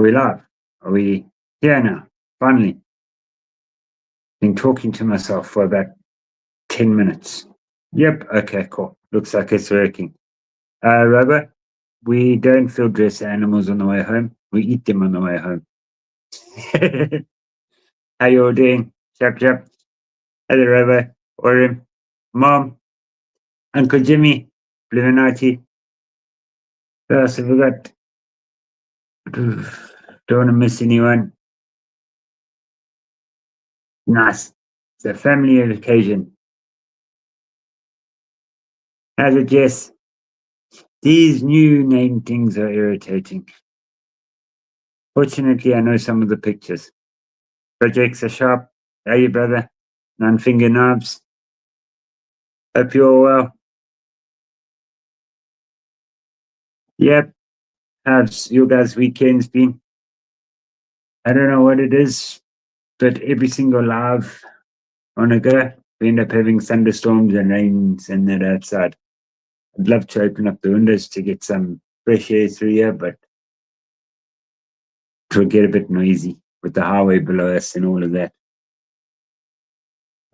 we live? Are we here now? Finally. Been talking to myself for about 10 minutes. Yep, okay, cool. Looks like it's working. Robert, we don't field dress animals on the way home. We eat them on the way home. How you all doing? Chap chap. Hello, Robert. Orim. Mom. Uncle Jimmy. Illuminati. What else have we got? Don't want to miss anyone. Nice. It's a family occasion. How's it, Jess? These new name things are irritating. Fortunately, I know some of the pictures. Projects are sharp. How you, brother? Non-finger knobs. Hope you're well. Yep. How's your guys' weekends been? I don't know what it is, but every single live on a go, we end up having thunderstorms and rains and that outside. I'd love to open up the windows to get some fresh air through here, but it will get a bit noisy with the highway below us and all of that.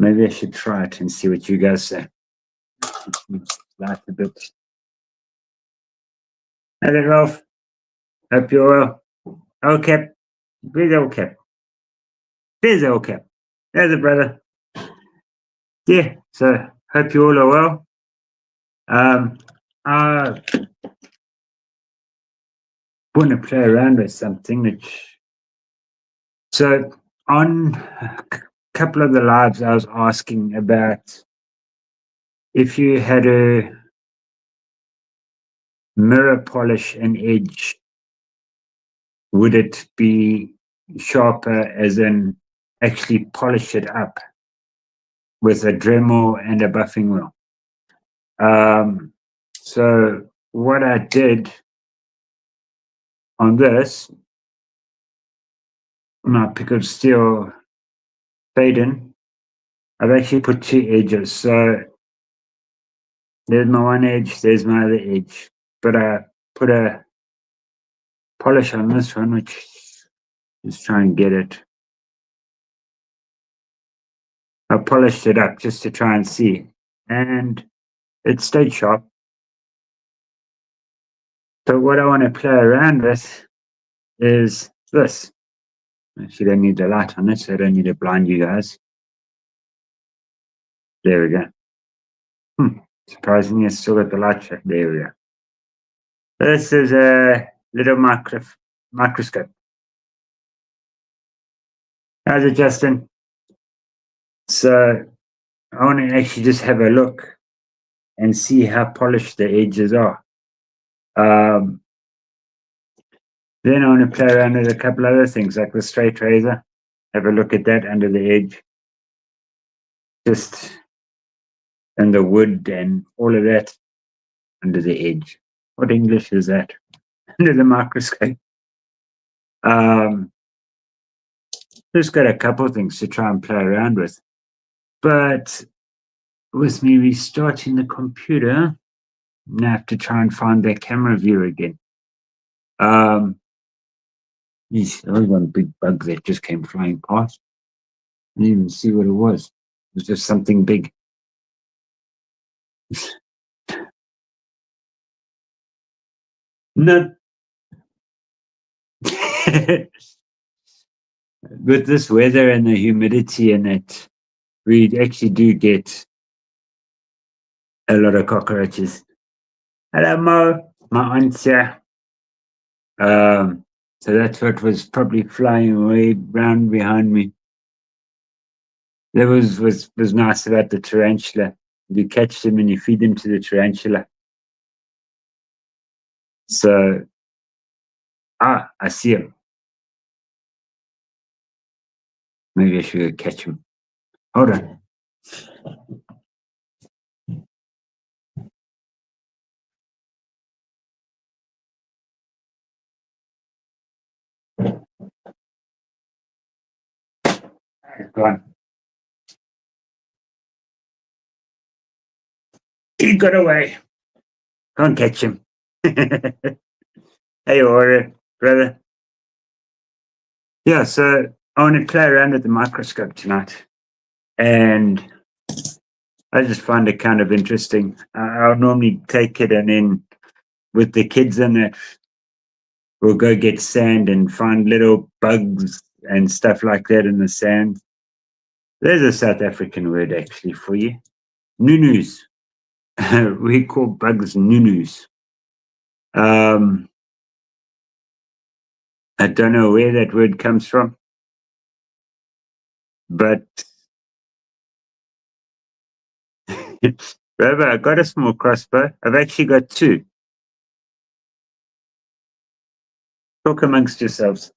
Maybe I should try it and see what you guys say. Laugh a bit. Hello, Ralph. Hope you're well. Okay. Where's okay? There's okay. There's a brother. Yeah, so hope you all are well. I want to play around with something which. So on a couple of the lives, I was asking about if you had a mirror polish an edge, would it be sharper as in actually polish it up with a Dremel and a buffing wheel? So what I did on this, my pickled steel fade-in, I've actually put two edges. So there's my one edge, there's my other edge. But I put a polish on this one, which is try and get it. I polished it up just to try and see. And it stayed sharp. So what I want to play around with is this. Actually, don't need the light on it, so I don't need to blind you guys. There we go. Surprisingly, it's still got the light shut. There we go. This is a little microscope. How's it, Justin? So I want to actually just have a look and see how polished the edges are. Then I want to play around with a couple other things like the straight razor. Have a look at that under the edge. Just and the wood and all of that under the edge. What English is that? Under the microscope. Just got a couple of things to try and play around with. But with me restarting the computer, I have to try and find that camera view again. There was one big bug that just came flying past. I didn't even see what it was. It was just something big. No. With this weather and the humidity in it, we actually do get a lot of cockroaches. Hello, Mo. My aunt's here. So that's what was probably flying away round behind me. That was nice about the tarantula. You catch them and you feed them to the tarantula. So, I see him. Maybe I should go catch him. Hold on. Go on. He got away. Can't catch him. Hey, Warrior, brother. Yeah, so I want to play around with the microscope tonight, and I just find it kind of interesting. I'll normally take it, and then with the kids in it, we'll go get sand and find little bugs and stuff like that in the sand. There's a South African word actually for you. Nunus. We call bugs nunus. Um, I don't know where that word comes from, but Rover, I got a small crossbow. I've actually got two. Talk amongst yourselves.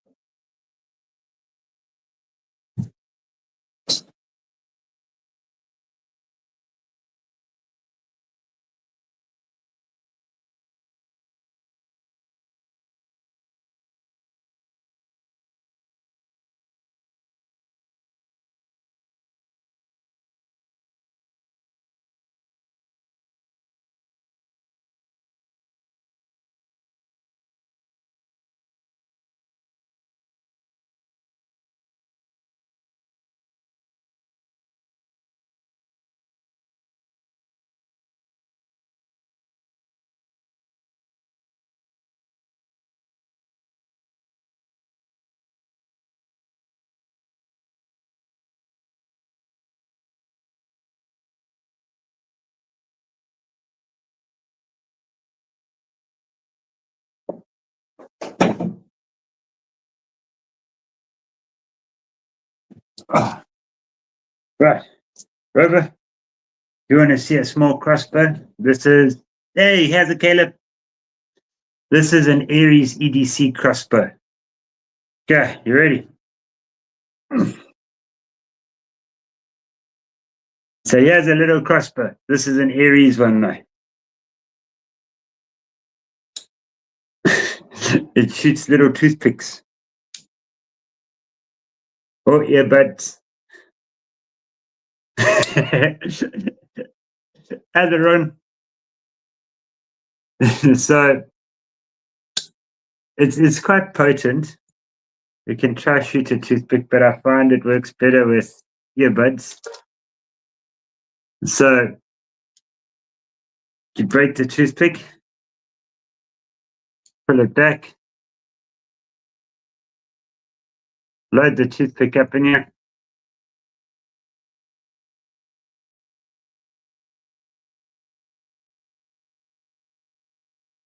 Oh, right. Rover, you want to see a small crossbow? This is, hey, here's a Caleb. This is an Aries EDC crossbow. Okay, you ready? So here's a little crossbow. This is an Aries one though. It shoots little toothpicks. Oh, earbuds. Other one. So it's quite potent. You can try shoot a toothpick, but I find it works better with earbuds. So you break the toothpick, pull it back, load the toothpick up in here.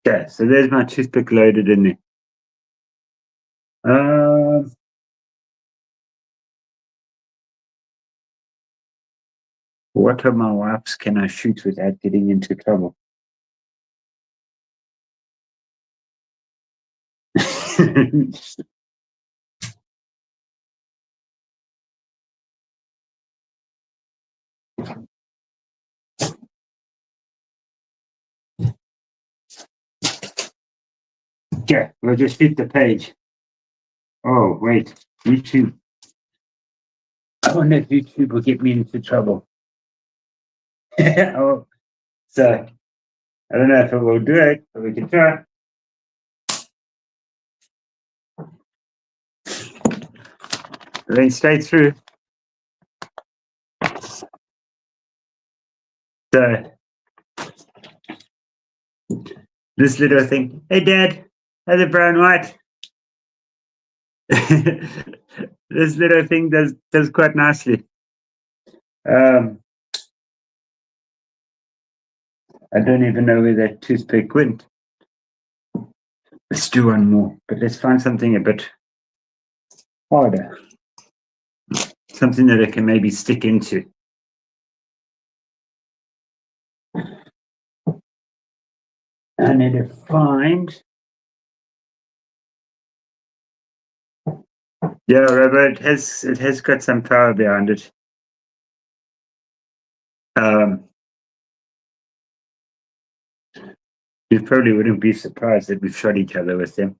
Okay, so there's my toothpick loaded in there. What of my wipes can I shoot without getting into trouble? Okay, we'll just hit the page. Oh, wait, YouTube. I wonder if YouTube will get me into trouble. Oh, so I don't know if it will do it, but we can try. Then straight through. So this little thing. Hey, Dad, how's it brown white? This little thing does quite nicely. Um, I don't even know where that toothpick went. Let's do one more, but let's find something a bit harder. Something that I can maybe stick into. I need to find. Yeah, Robert, it has got some power behind it. You probably wouldn't be surprised that we've shot each other with them.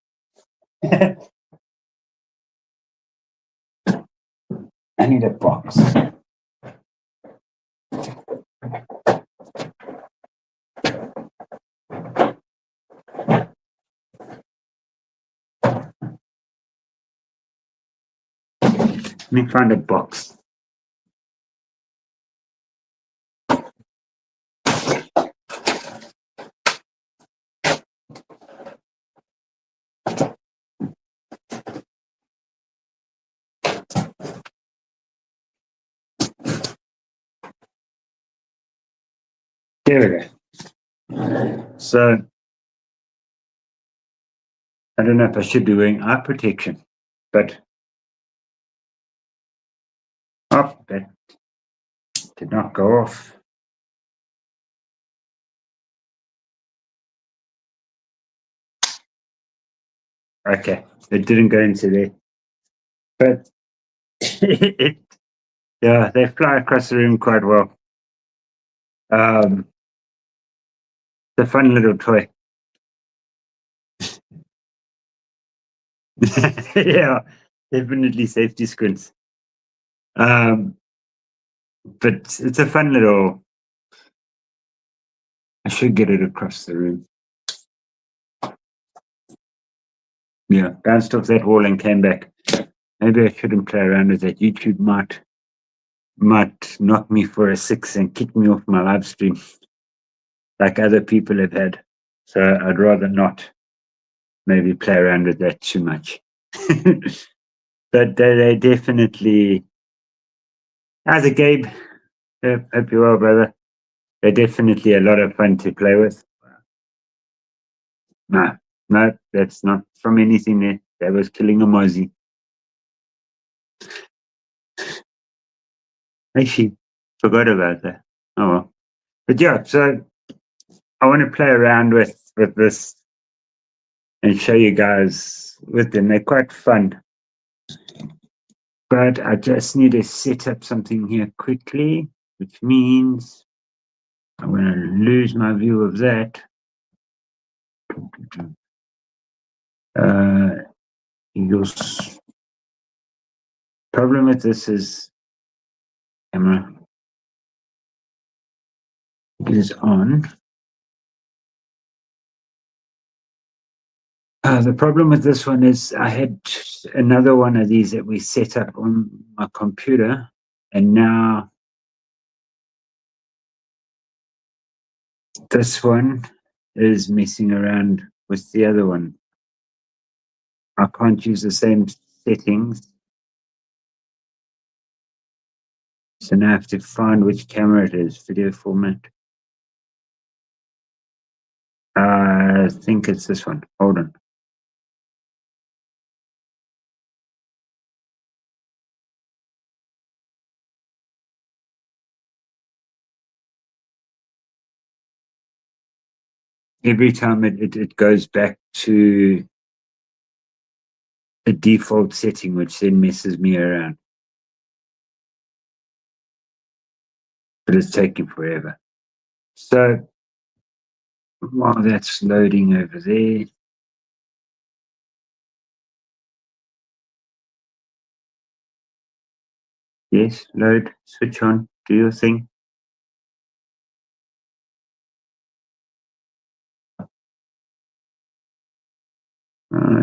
I need a box. Let me find a box. There we go. So I don't know if I should be wearing eye protection, but oh, that did not go off. Okay, it didn't go into there, but yeah, they fly across the room quite well. It's a fun little toy. Yeah, definitely safety squints. But it's a fun little. I should get it across the room. Yeah, bounced off that wall and came back. Maybe I shouldn't play around with that. YouTube might knock me for a 6 and kick me off my live stream, like other people have had. So I'd rather not maybe play around with that too much. But they definitely, as a Gabe, hope you're well, brother. They're definitely a lot of fun to play with. No, that's not from anything there. That was killing a mozzie. Actually, forgot about that. Oh well. But yeah, so I want to play around with this and show you guys with them. They're quite fun. But I just need to set up something here quickly, which means I'm going to lose my view of that. Eagles. Problem with this is camera is on. The problem with this one is I had another one of these that we set up on my computer, and now this one is messing around with the other one. I can't use the same settings. So now I have to find which camera it is, video format. I think it's this one. Hold on. Every time it goes back to a default setting, which then messes me around. But it's taking forever. So while that's loading over there, yes, load, switch on, do your thing.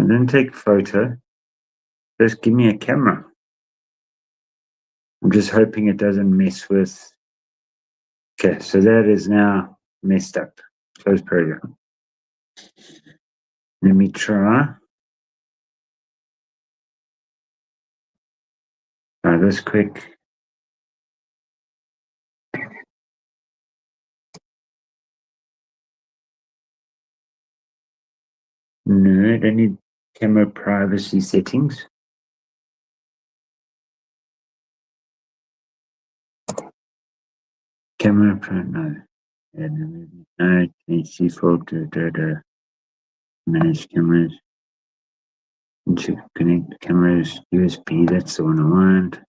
Then take a photo. Just give me a camera. I'm just hoping it doesn't mess with. Okay, so that is now messed up. Close program. Let me try. Try this quick. No, I don't need camera privacy settings. Camera, no. No, default, manage cameras. Connect cameras, USB, that's the one I want.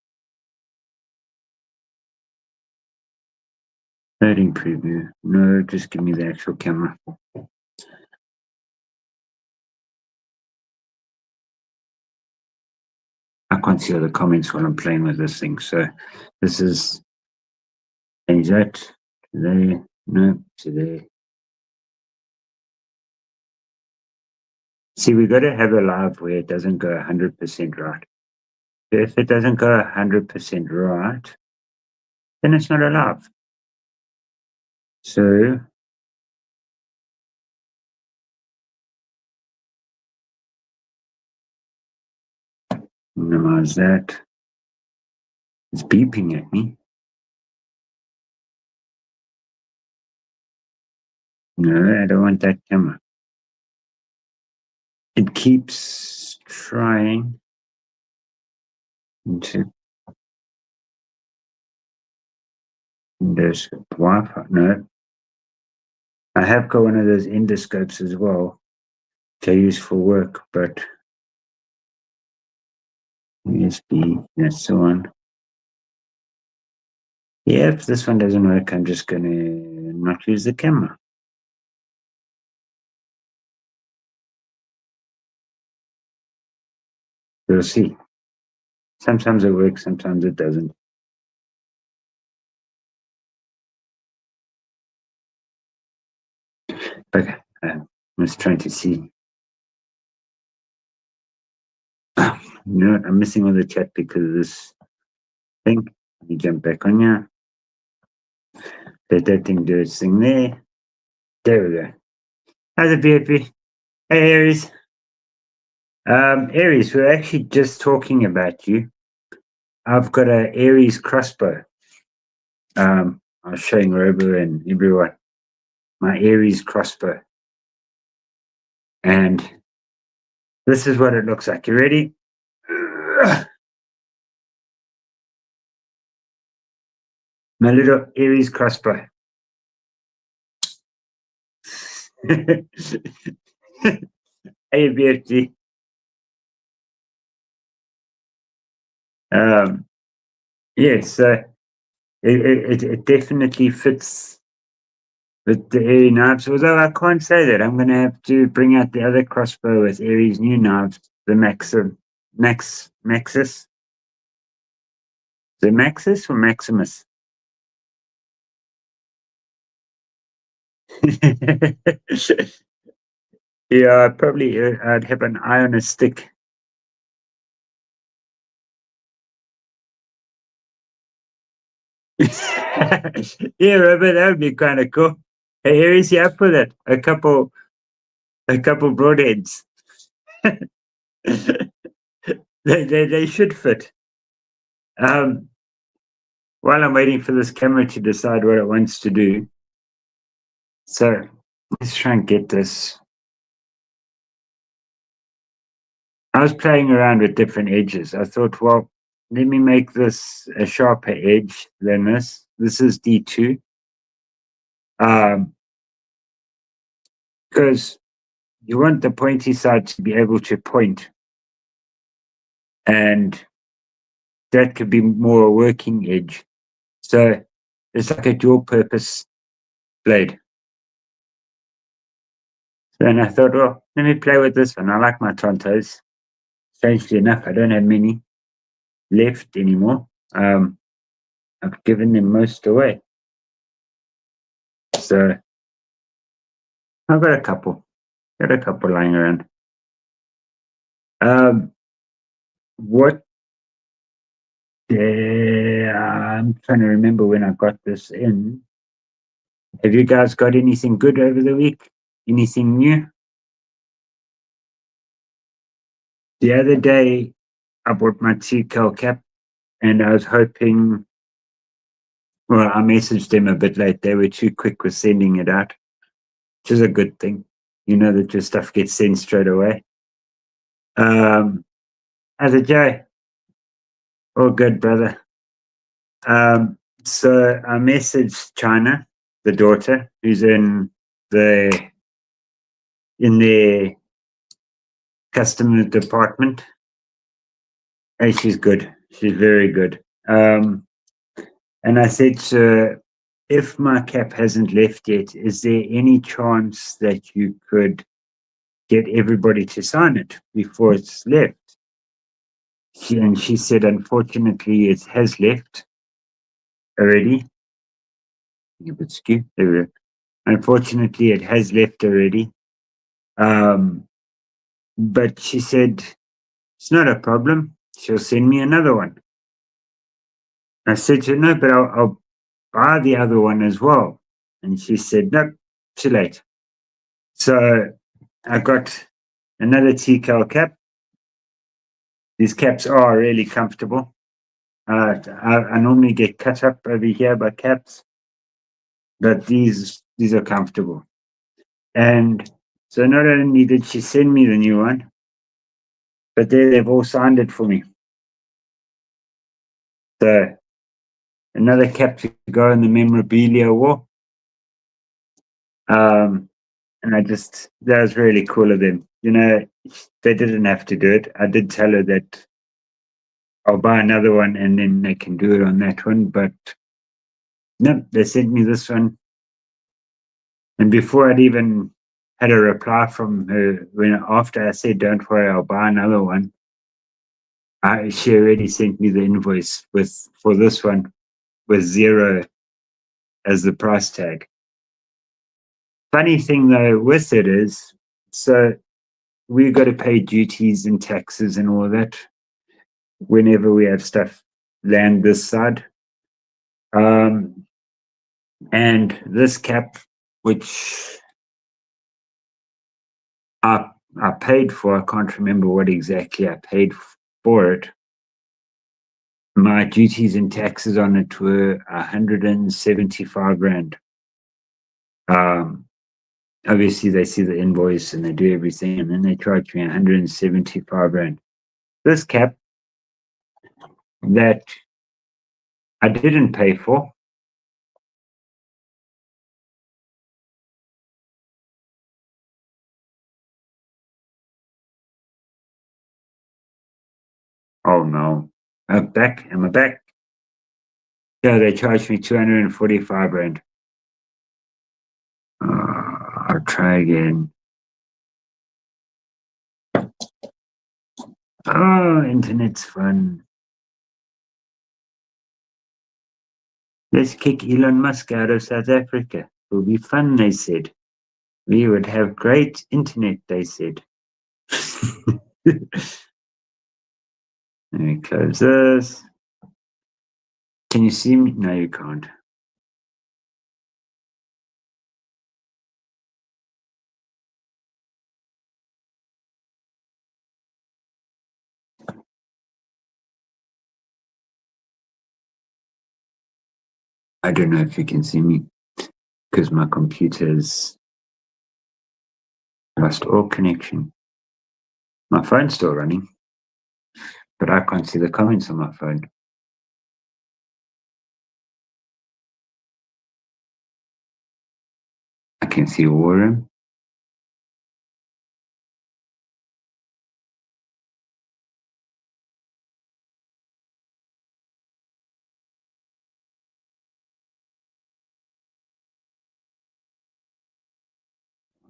Loading preview. No, just give me the actual camera. I can't see all the comments while I'm playing with this thing. So this is change that to there, no, to there. See, we got to have a live where it doesn't go 100% right. If it doesn't go 100% right, then it's not alive. So minimize that. It's beeping at me. No, I don't want that camera. It keeps trying to endoscope Wi-Fi. No, I have got one of those endoscopes as well, which I use for work, but USB, that's the one. Yeah, if this one doesn't work, I'm just going to not use the camera. We'll see. Sometimes it works, sometimes it doesn't. Okay, I'm just trying to see. You know what? I'm missing all the chat because of this thing. Let me jump back on here. Let that thing do its thing there. There we go. How's it, BFB? Hey, Aries. Aries, we're actually just talking about you. I've got an Aries crossbow. I was showing Robo and everyone my Aries crossbow. And this is what it looks like. You ready? My little Aries crossbow. Hey, BFG. Yes, so it definitely fits with the Airy knives. Although I can't say that. I'm going to have to bring out the other crossbow with Airy's new knives, the Maxis. The Maxis or Maximus? Yeah, probably I'd have an eye on a stick. Yeah, Robert, that would be kind of cool. Hey, here is the for that. A couple broadheads. They should fit. Um, while I'm waiting for this camera to decide what it wants to do, so let's try and get this. I was playing around with different edges. I thought, well, let me make this a sharper edge than this. This is D2. Because you want the pointy side to be able to point, and that could be more a working edge. So it's like a dual purpose blade. So then I thought, well, let me play with this one. I like my Tontos. Strangely enough, I don't have many left anymore. I've given them most away. So I've got a couple. Lying around. What I'm trying to remember when I got this in. Have you guys got anything good over the week? Anything new? The other day, I bought my TCAL cap, and I was hoping. Well, I messaged them a bit late. They were too quick with sending it out, which is a good thing. You know that your stuff gets sent straight away. As a Joe, all good, brother. So I messaged China, the daughter, who's in their customer department. Hey, she's good. She's very good. And I said to her, if my cap hasn't left yet, is there any chance that you could get everybody to sign it before it's left? She said, unfortunately, it has left already. A bit skewed. Unfortunately, it has left already. But she said, it's not a problem. she'll send me another one. I said to her, no, but I'll buy the other one as well. And she said, nope, too late. So I got another TKL cap. These caps are really comfortable. I normally get cut up over here by caps, but these are comfortable. And so not only did she send me the new one, but they've all signed it for me. So another cap to go in the memorabilia wall. And that was really cool of them. You know, they didn't have to do it. I did tell her that I'll buy another one and then they can do it on that one. But no, they sent me this one. And before I'd even had a reply from her, after I said, don't worry, I'll buy another one, she already sent me the invoice for this one with 0 as the price tag. Funny thing though with it is, so we've got to pay duties and taxes and all that whenever we have stuff land this side. And this cap, which I paid for, I can't remember what exactly I paid for it. My duties and taxes on it were 175 rand. Obviously, they see the invoice and they do everything, and then they charge me 175 rand. This cap that I didn't pay for. Oh no, I'm back. Am I back? Yeah, they charged me 245 rand. I'll try again. Oh, internet's fun. Let's kick Elon Musk out of South Africa. It will be fun, they said. We would have great internet, they said. Let me close this. Can you see me? No, you can't. I don't know if you can see me because my computer's lost all connection. My phone's still running, but I can't see the comments on my phone. I can see War Room.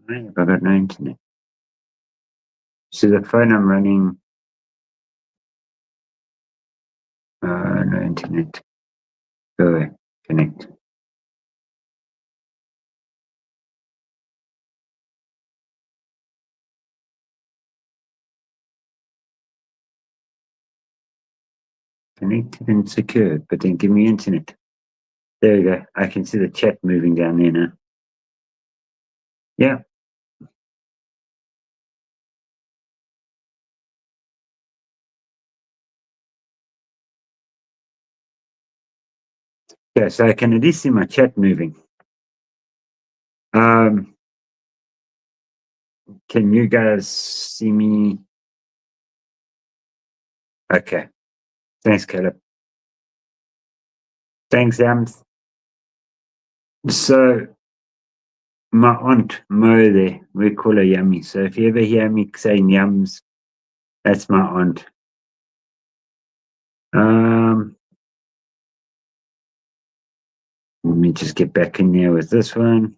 Why have I got no internet? So the phone I'm running, no internet. Go away. Connect. Connected and secure, but then give me internet. There we go. I can see the chat moving down there now. Yeah. Yeah, so I can at least see my chat moving. Can you guys see me? Okay. Thanks, Caleb. Thanks, Ams. So my aunt Mo there, we call her Yummy. So if you ever hear me saying yums, that's my aunt. Let me just get back in there with this one.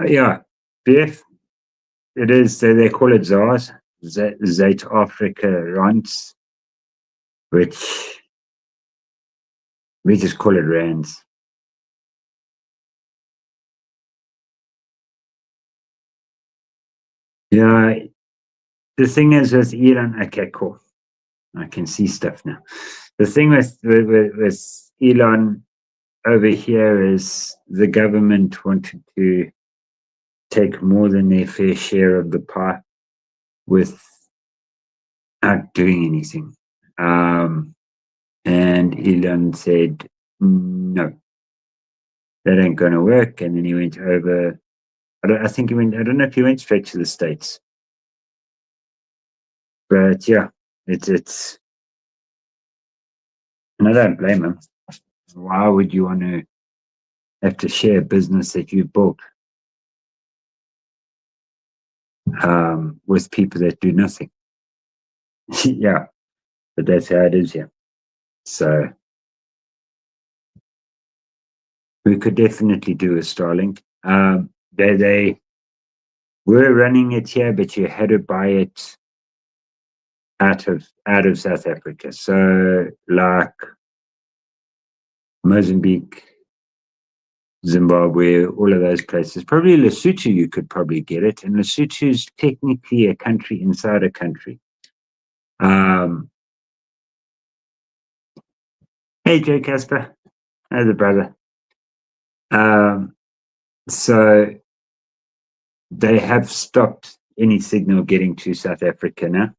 Yeah, Beth, it is. They call it ZARs, Zuid-Afrika Rands, which we just call it rands. Yeah, the thing is with Elon, okay, cool. I can see stuff now. The thing with Elon over here is the government wanted to take more than their fair share of the pie without doing anything. And Elon said, no, that ain't going to work. And then he went over. I think he went. I don't know if he went straight to the States, but yeah, it's. And I don't blame him. Why would you want to have to share a business that you built with people that do nothing? Yeah, but that's how it is. Yeah, so we could definitely do a Starlink. They were running it here, but you had to buy it out of South Africa. So like Mozambique, Zimbabwe, all of those places. Probably Lesotho, you could probably get it. And Lesotho is technically a country inside a country. Um, hey, Joe Casper. How's the brother? So they have stopped any signal getting to South Africa now.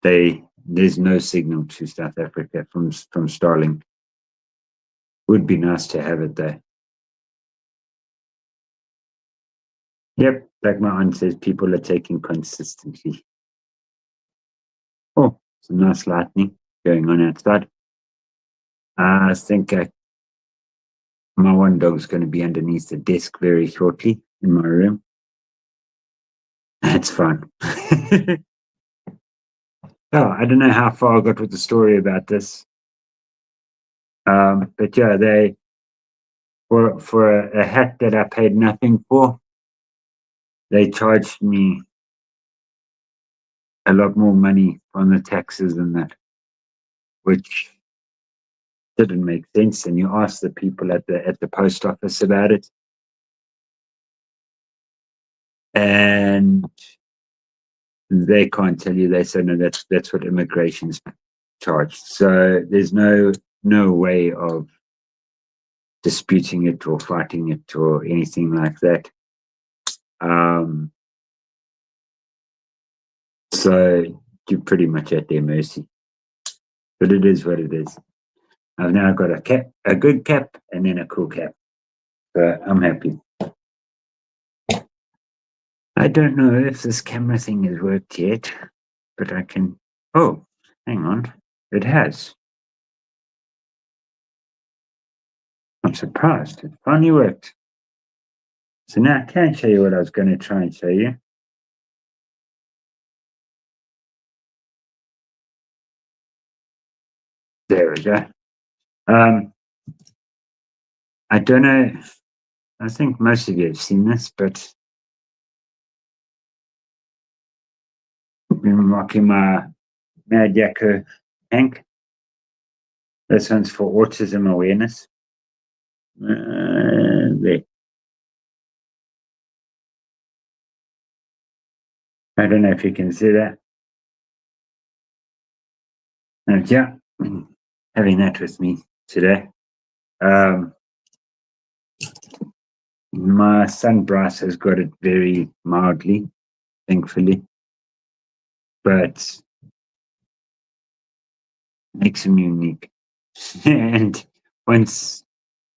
There's no signal to South Africa from Starlink. Would be nice to have it there. Yep, like my aunt says, people are taking consistently. Oh, some nice lightning going on outside. I think my one dog's going to be underneath the desk very shortly in my room. That's fun. Oh, I don't know how far I got with the story about this. But yeah, they for a hat that I paid nothing for, they charged me a lot more money on the taxes and that, which didn't make sense. And you ask the people at the post office about it, and they can't tell you. They say no, that's what immigration's charged. So there's no way of disputing it or fighting it or anything like that. So you're pretty much at their mercy. But it is what it is. I've now got a cap, a good cap, and then a cool cap. So I'm happy. I don't know if this camera thing has worked yet, but I can. Oh, hang on. It has. I'm surprised. It finally worked. So now I can show you what I was going to try and show you. There we go. I don't know. I think most of you have seen this, but I've been rocking my Mad Yakko Hank. This one's for autism awareness. There. I don't know if you can see that. And yeah, having that with me today. My son Bryce has got it very mildly, thankfully, but makes him unique. And once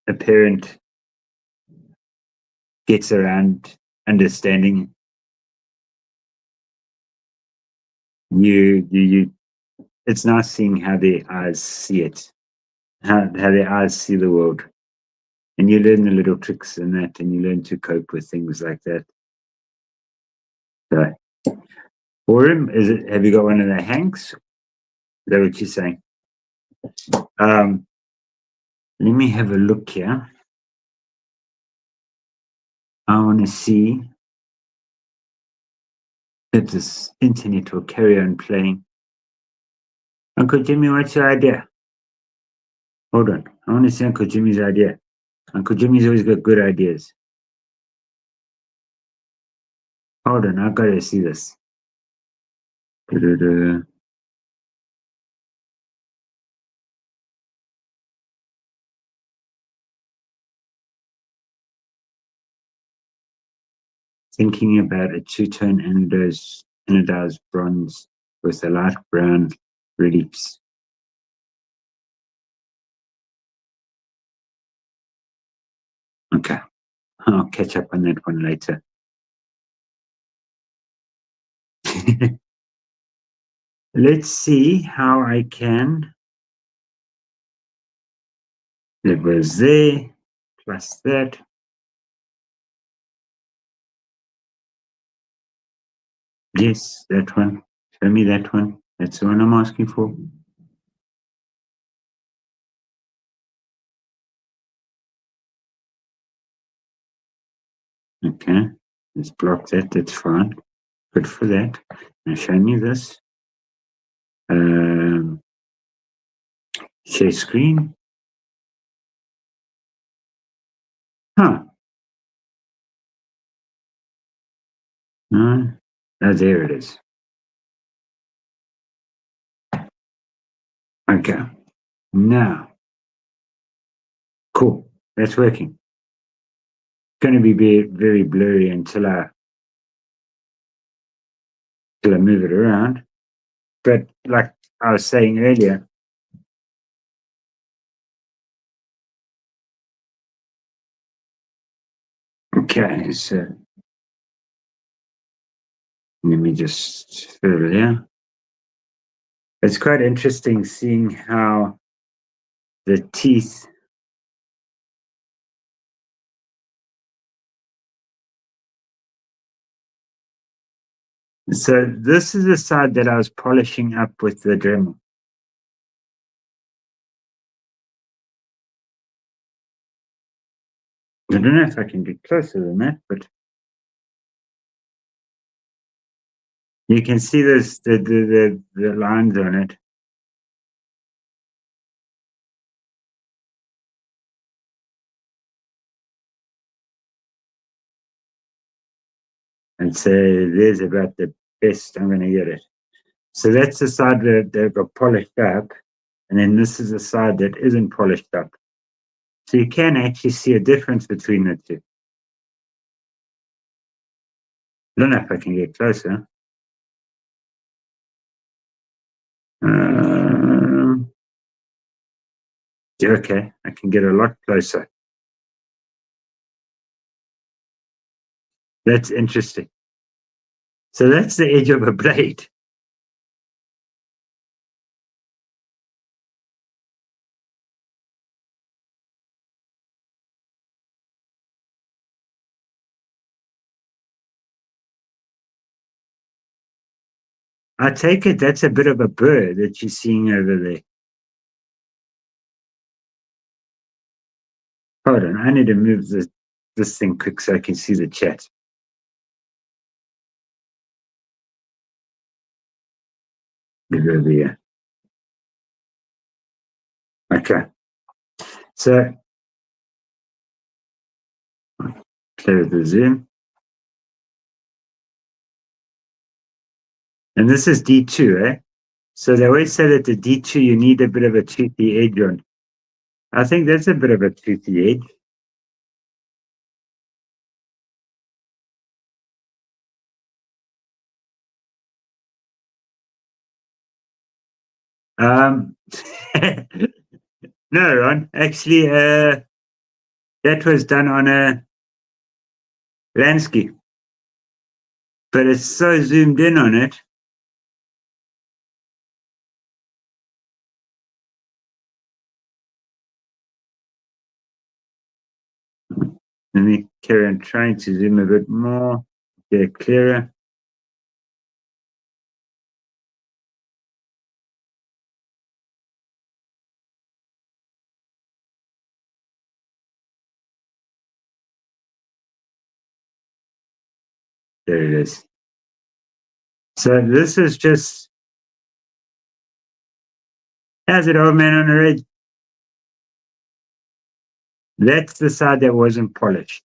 a parent gets around understanding, you it's nice seeing how their eyes see it, how their eyes see the world. And you learn the little tricks in that, and you learn to cope with things like that. So, for him, is it? Have you got one of the Hanks? Is that what you're saying? Let me have a look here. I want to see If this internet will carry on playing. Uncle Jimmy, what's your idea? Hold on. I want to see Uncle Jimmy's idea. Uncle Jimmy's always got good ideas. Hold on, I've got to see this. Da-da-da. Thinking about a two-tone anodized bronze with a light brown reliefs. Okay, I'll catch up on that one later. Let's see how I can. It was there, plus that. Yes, that one. Show me that one. That's the one I'm asking for. Okay, let's block that. That's fine. Good for that. Now show me this. Share screen. Huh. No. Oh, there it is. Okay. Now, cool. That's working. Going to be very blurry until I move it around. But like I was saying earlier, okay, so let me just fill it in. It's quite interesting seeing how the teeth. So this is the side that I was polishing up with the Dremel. I don't know if I can get closer than that, but you can see this the lines on it. And so there's about the best I'm going to get it. So that's the side that got polished up, and then this is the side that isn't polished up. So you can actually see a difference between the two. I don't know if I can get closer. Um, yeah, okay, I can get a lot closer. That's interesting. So that's the edge of a blade. I take it that's a bit of a burr that you're seeing over there. Hold on, I need to move this thing quick so I can see the chat. Move over here. Okay. So close the zoom. And this is D2, eh? So they always say that the D2 you need a bit of a toothy edge on. I think that's a bit of a toothy edge. Um, no, Ron. Actually, that was done on a landscape, but it's so zoomed in on it. Let me carry on trying to zoom a bit more, get it clearer. There it is. So this is just, how's it, old man on the red? That's the side that wasn't polished.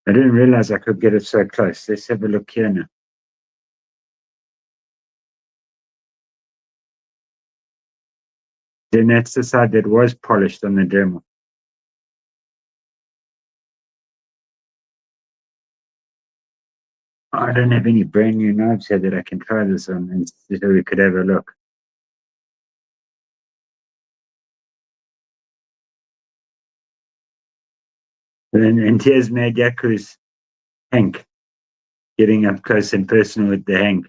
I didn't realize I could get it so close. Let's have a look here now. Then that's the side that was polished on the Dremel. I don't have any brand new knives here that I can try this on, and so we could have a look. And here's Mad Yaku's Hank getting up close and personal with the Hank.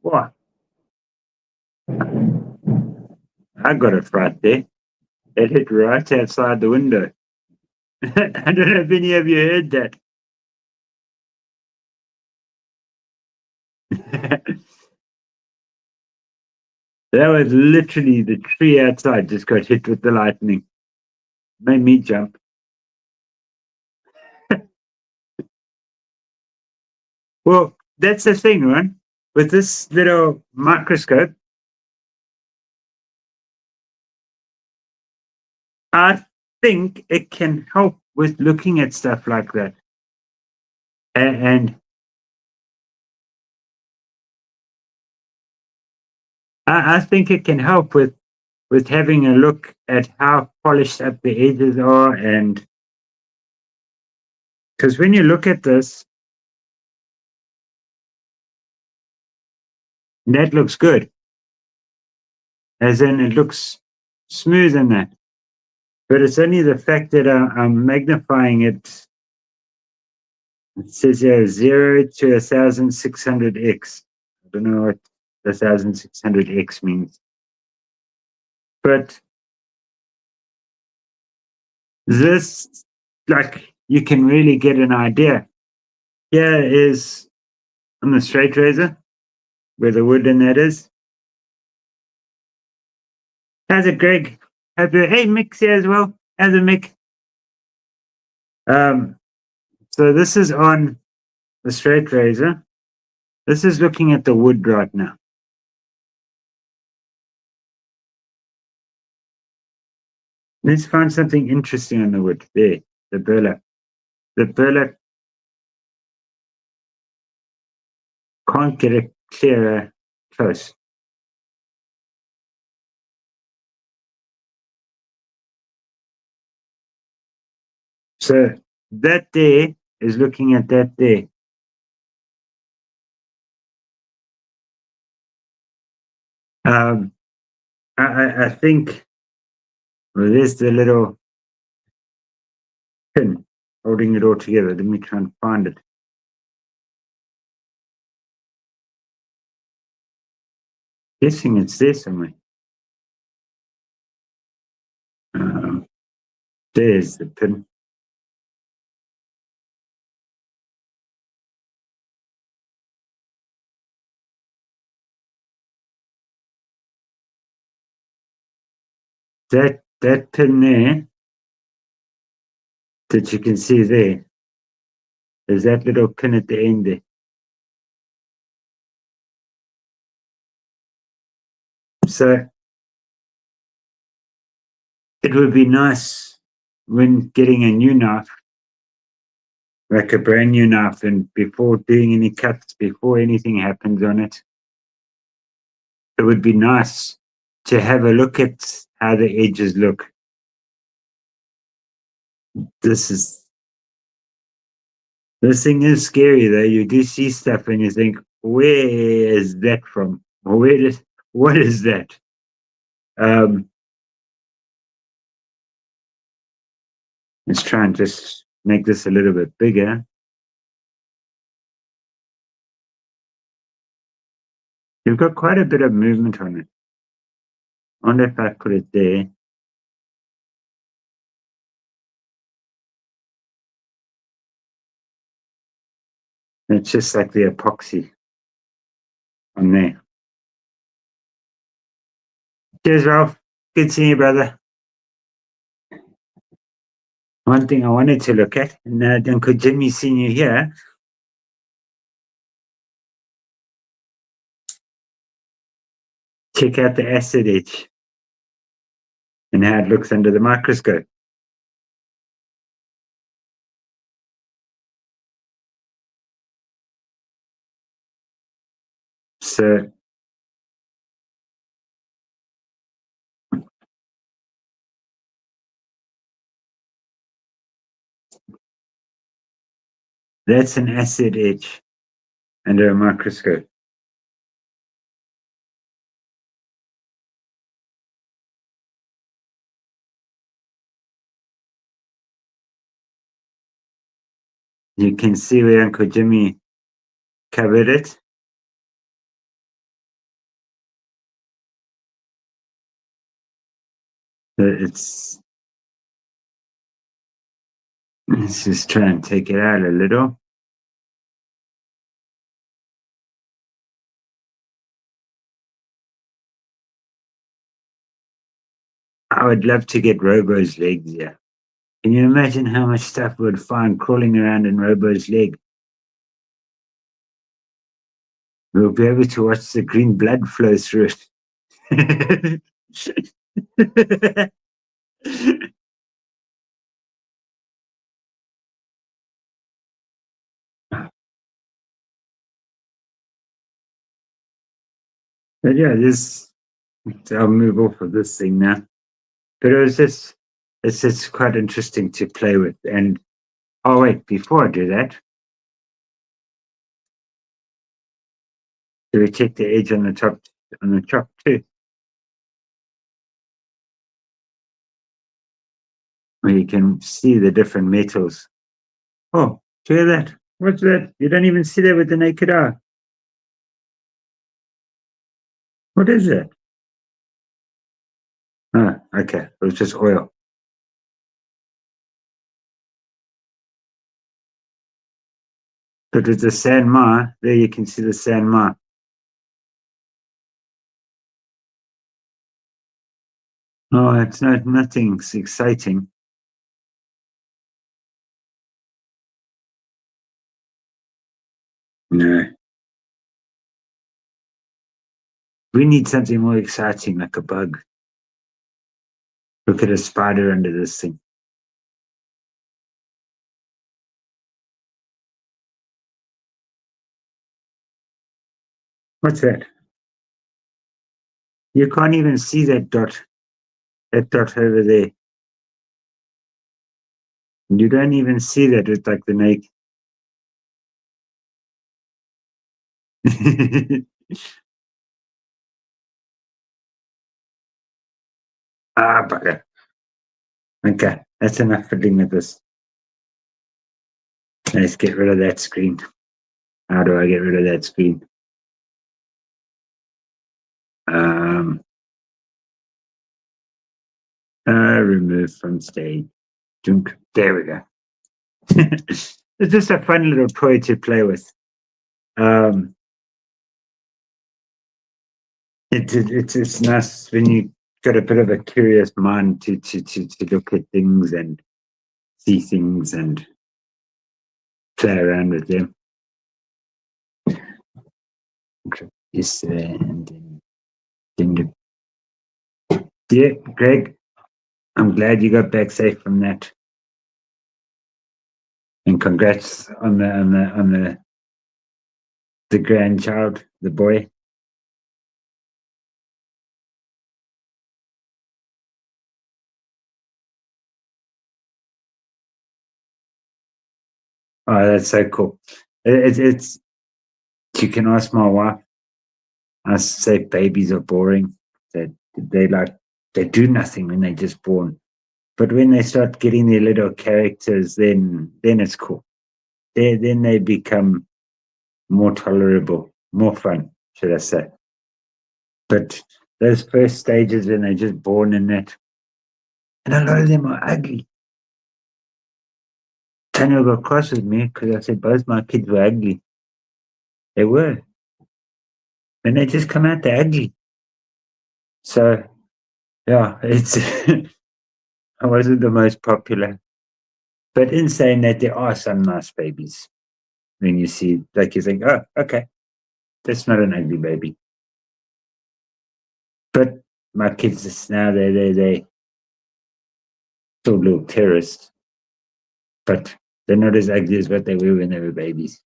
What? I got it right there. It hit right outside the window. I don't know if any of you heard that. That was literally the tree outside just got hit with the lightning. Made me jump. Well, that's the thing, right? With this little microscope, I think it can help with looking at stuff like that. And I think it can help with having a look at how polished up the edges are. And because when you look at this, that looks good. As in, it looks smooth in that. But it's only the fact that I'm magnifying it. It says here 0 to 1600x. I don't know what 1600x means. But this, like, you can really get an idea. Here is on the straight razor, where the wood in that is. How's it, Greg? Hey, Mick's here as well. How's it, Mick? So this is on the straight razor. This is looking at the wood right now. Let's find something interesting on the wood. There, the burlap. The burlap can't get it clearer close. So that there is looking at that there. I think, well, there's the little pin holding it all together. Let me try and find it. Guessing it's there somewhere. There's the pin. That pin there that you can see there, there's that little pin at the end there. So it would be nice when getting a new knife, like a brand new knife, and before doing any cuts, before anything happens on it, it would be nice to have a look at how the edges look. This thing is scary though. You do see stuff and you think, where is that from? Or what is that? Let's try and just make this a little bit bigger. You've got quite a bit of movement on it. I wonder if I put it there. It's just like the epoxy on there. Cheers, Ralph. Good seeing you, brother. One thing I wanted to look at, and Uncle Jimmy Senior here, check out the acid etch and how it looks under the microscope. So that's an acid etch under a microscope. You can see where Uncle Jimmy covered it. It's let's just try and take it out a little. I would love to get Robo's legs here. Can you imagine how much stuff we would find crawling around in Robo's leg? We'll be able to watch the green blood flow through it. But yeah, I'll move off of this thing now. But it's just quite interesting to play with. And oh wait, before I do that, do we check the edge on the top too? Where you can see the different metals. Oh, look at that. What's that? You don't even see that with the naked eye. What is it? Oh, okay. It was just oil. But with the San Ma, there you can see the San Ma. Oh, it's nothing exciting. No. We need something more exciting, like a bug. Look at a spider under this thing. What's that? You can't even see that dot over there. You don't even see that with like the naked. Ah, bugger. Okay, that's enough fiddling with this. Let's get rid of that screen. How do I get rid of that screen? Um, remove from stage. There we go. It's just a fun little toy to play with. Um, it's nice when you got a bit of a curious mind to look at things and see things and play around with them. Yes, and then yeah, Greg, I'm glad you got back safe from that, and congrats on the grandchild, the boy. Oh, that's so cool. It's you can ask my wife. I say babies are boring. That they do nothing when they're just born. But when they start getting their little characters, then it's cool. Then they become more tolerable, more fun, should I say. But those first stages when they're just born in that, and a lot of them are ugly. Tanya got cross with me because I said both my kids were ugly. They were. And they just come out, they're ugly. So, yeah, it's I wasn't the most popular. But in saying that, there are some nice babies. When you see, like, you think, oh, okay, that's not an ugly baby. But my kids just now, they still little terrorists, but they're not as ugly as what they were when they were babies.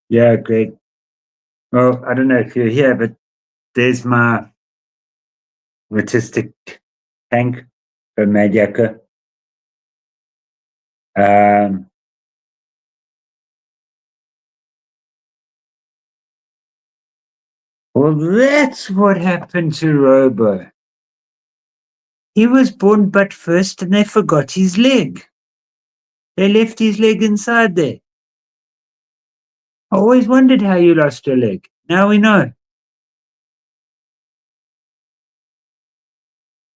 Yeah, great. Well, I don't know if you're here, but there's my autistic tank from Madjaka. Um, well, that's what happened to Robo. He was born butt first and they forgot his leg. They left his leg inside there. I always wondered how you lost your leg. Now we know.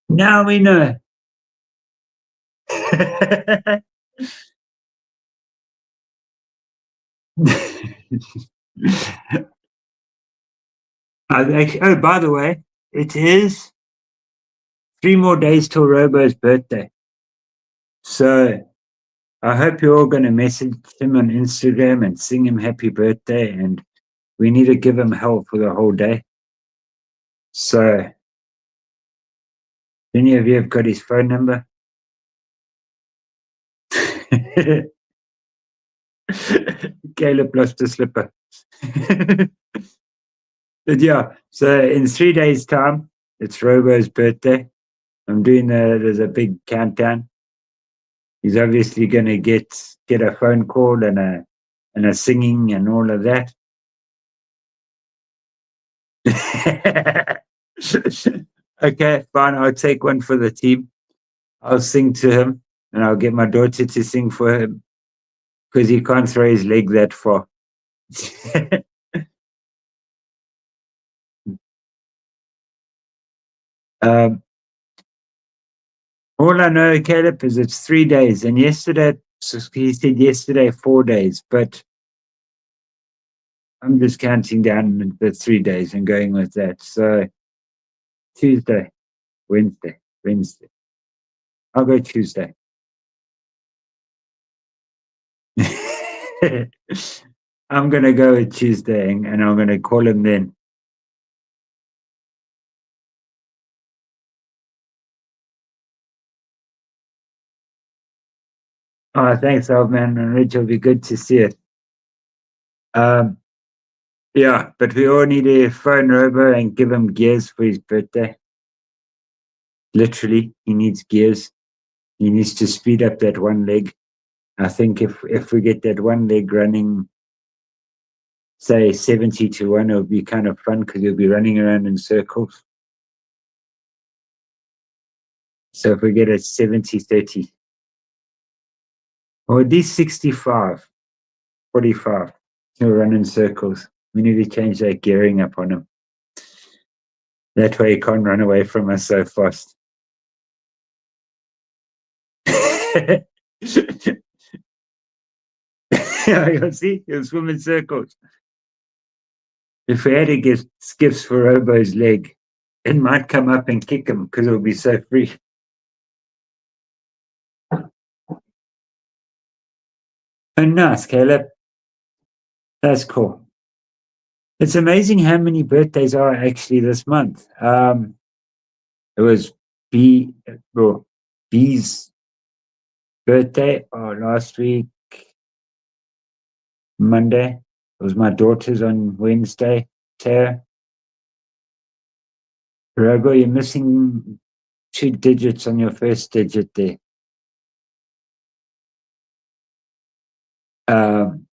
Now we know. Oh, by the way, it is 3 more days till Robo's birthday. So I hope you're all going to message him on Instagram and sing him happy birthday. And we need to give him hell for the whole day. So, any of you have got his phone number? Caleb lost a slipper. But yeah, so in 3 days' time, it's Robo's birthday. There's a big countdown. He's obviously going to get a phone call and a singing and all of that. Okay, fine. I'll take one for the team. I'll sing to him, and I'll get my daughter to sing for him because he can't throw his leg that far. um, all I know, Caleb, is it's 3 days, and yesterday he said yesterday 4 days, but I'm just counting down the 3 days and going with that. So Tuesday, Wednesday. I'll go Tuesday. I'm going to go with Tuesday and I'm going to call him then. Oh, thanks, old man. And Rich, it'll be good to see it. Um, yeah, but we all need to phone Robo and give him gears for his birthday. Literally, he needs gears. He needs to speed up that one leg. I think if we get that one leg running, say 70-1, it'll be kind of fun because he'll be running around in circles. So if we get a 70-30, or at least 65-45, he'll run in circles. We need to change that gearing up on him. That way he can't run away from us so fast. You'll see, he'll swim in circles. If we had to give skiffs for Robo's leg, it might come up and kick him because it'll be so free. Oh, nice, Caleb. That's cool. It's amazing how many birthdays are actually this month. It was B's birthday last week, Monday. It was my daughter's on Wednesday. Tara. Robo, you're missing 2 digits on your first digit there. Um,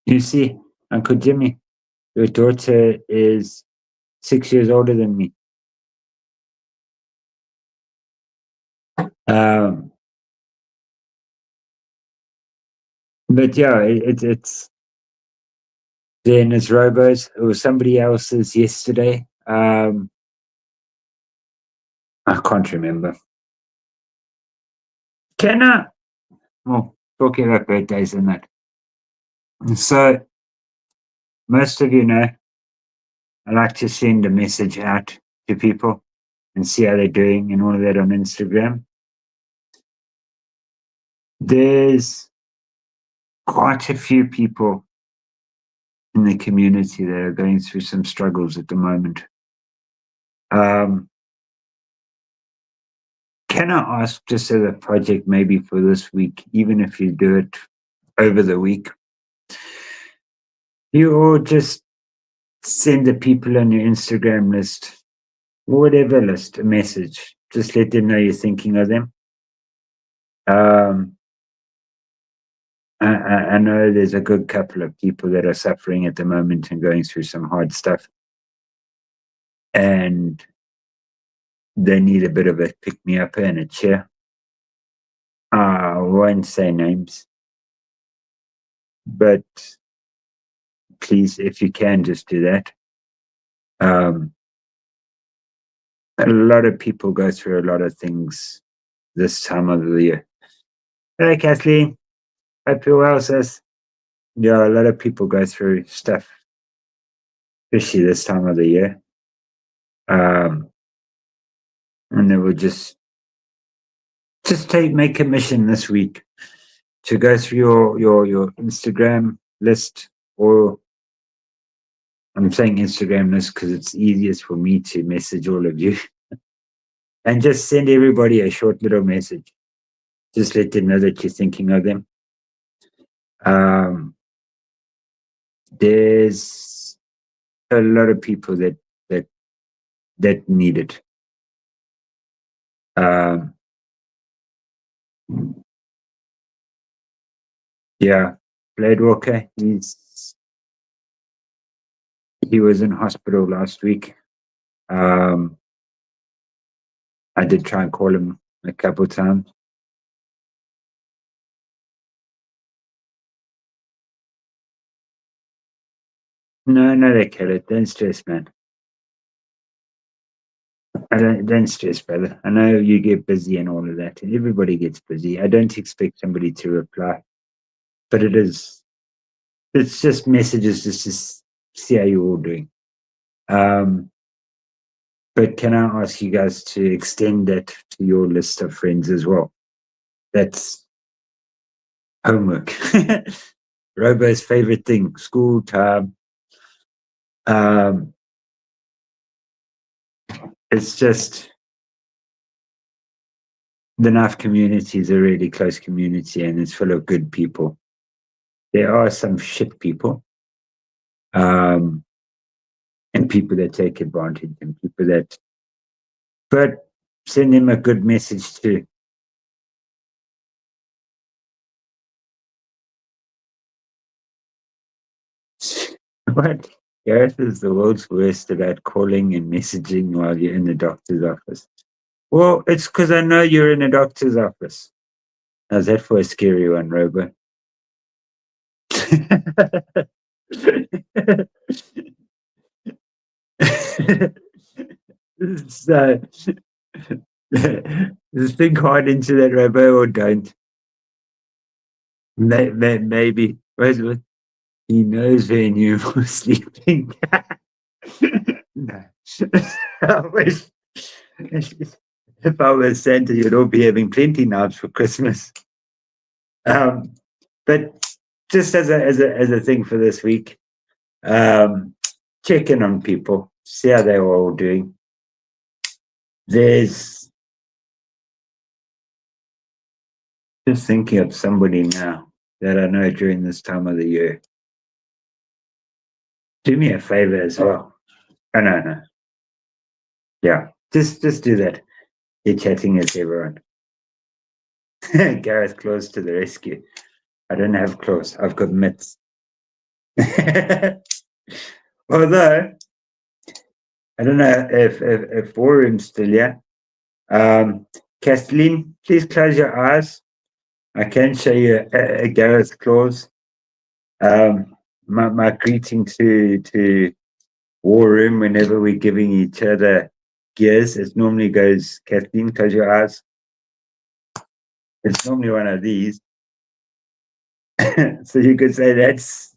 you see, Uncle Jimmy, your daughter is 6 years older than me. Um, but yeah, it's then it's Robo's. It was somebody else's yesterday. I can't remember. Can I? Well, talking about birthdays and that. So most of you know, I like to send a message out to people and see how they're doing and all of that on Instagram. There's quite a few people in the community that are going through some struggles at the moment. Um, can I ask, just as a project maybe for this week, even if you do it over the week, you all just send the people on your Instagram list, or whatever list, a message. Just let them know you're thinking of them. Um, I know there's a good couple of people that are suffering at the moment and going through some hard stuff. And they need a bit of a pick me up and a cheer. I won't say names, but please, if you can, just do that. Um, a lot of people go through a lot of things this time of the year. Hey, Kathleen, hope you're well, sis. Yeah, a lot of people go through stuff, especially this time of the year. And they will just make a mission this week to go through your Instagram list, or I'm saying Instagram list because it's easiest for me to message all of you, and just send everybody a short little message. Just let them know that you're thinking of them. There's a lot of people that need it. Um, yeah, Blade Walker. He was in hospital last week. I did try and call him a couple of times. No, they kill it. Don't stress, man. I don't stress, brother. I know you get busy and all of that, and everybody gets busy. I don't expect somebody to reply, but it's just messages just to see how you're all doing. But can I ask you guys to extend that to your list of friends as well? That's homework. Robo's favorite thing, school time. Um, it's just the NAF community is a really close community and it's full of good people. There are some shit people, and people that take advantage, and people that, but send them a good message too. What? Gareth is the world's worst about calling and messaging while you're in the doctor's office. Well, it's because I know you're in a doctor's office. How's that for a scary one, Robo? So, just think hard into that, Robo, or don't. Maybe. He knows when you were sleeping. No. I wish if I was Santa, you'd all be having plenty knives for Christmas. Um, but just as a thing for this week, check in on people, see how they're all doing. There's just thinking of somebody now that I know during this time of the year. Do me a favor as well. Oh, no. Yeah, just do that. You're chatting as everyone. Gareth Claus to the rescue. I don't have claws. I've got mitts. Although I don't know if Warren's still here. Kathleen, please close your eyes. I can show you a Gareth Claus. My greeting to War Room whenever we're giving each other gears, it normally goes, Kathleen, close your eyes. It's normally one of these. So you could say that's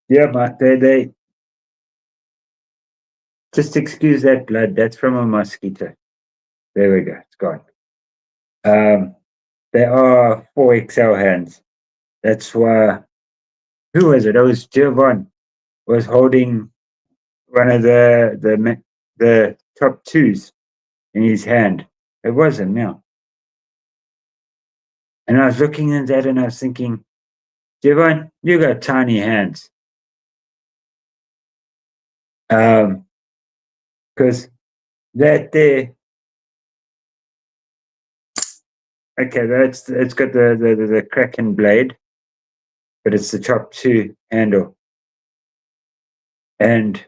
Yeah, they just excuse that blood. That's from a mosquito. There we go. It's gone. Um, there are 4XL hands. That's why. Who was it? It was Giovanni was holding one of the top twos in his hand. It was him now. And I was looking at that and I was thinking, Giovanni, you got tiny hands. Because that there, okay, that's it's got the Kraken blade, but it's the top two handle. And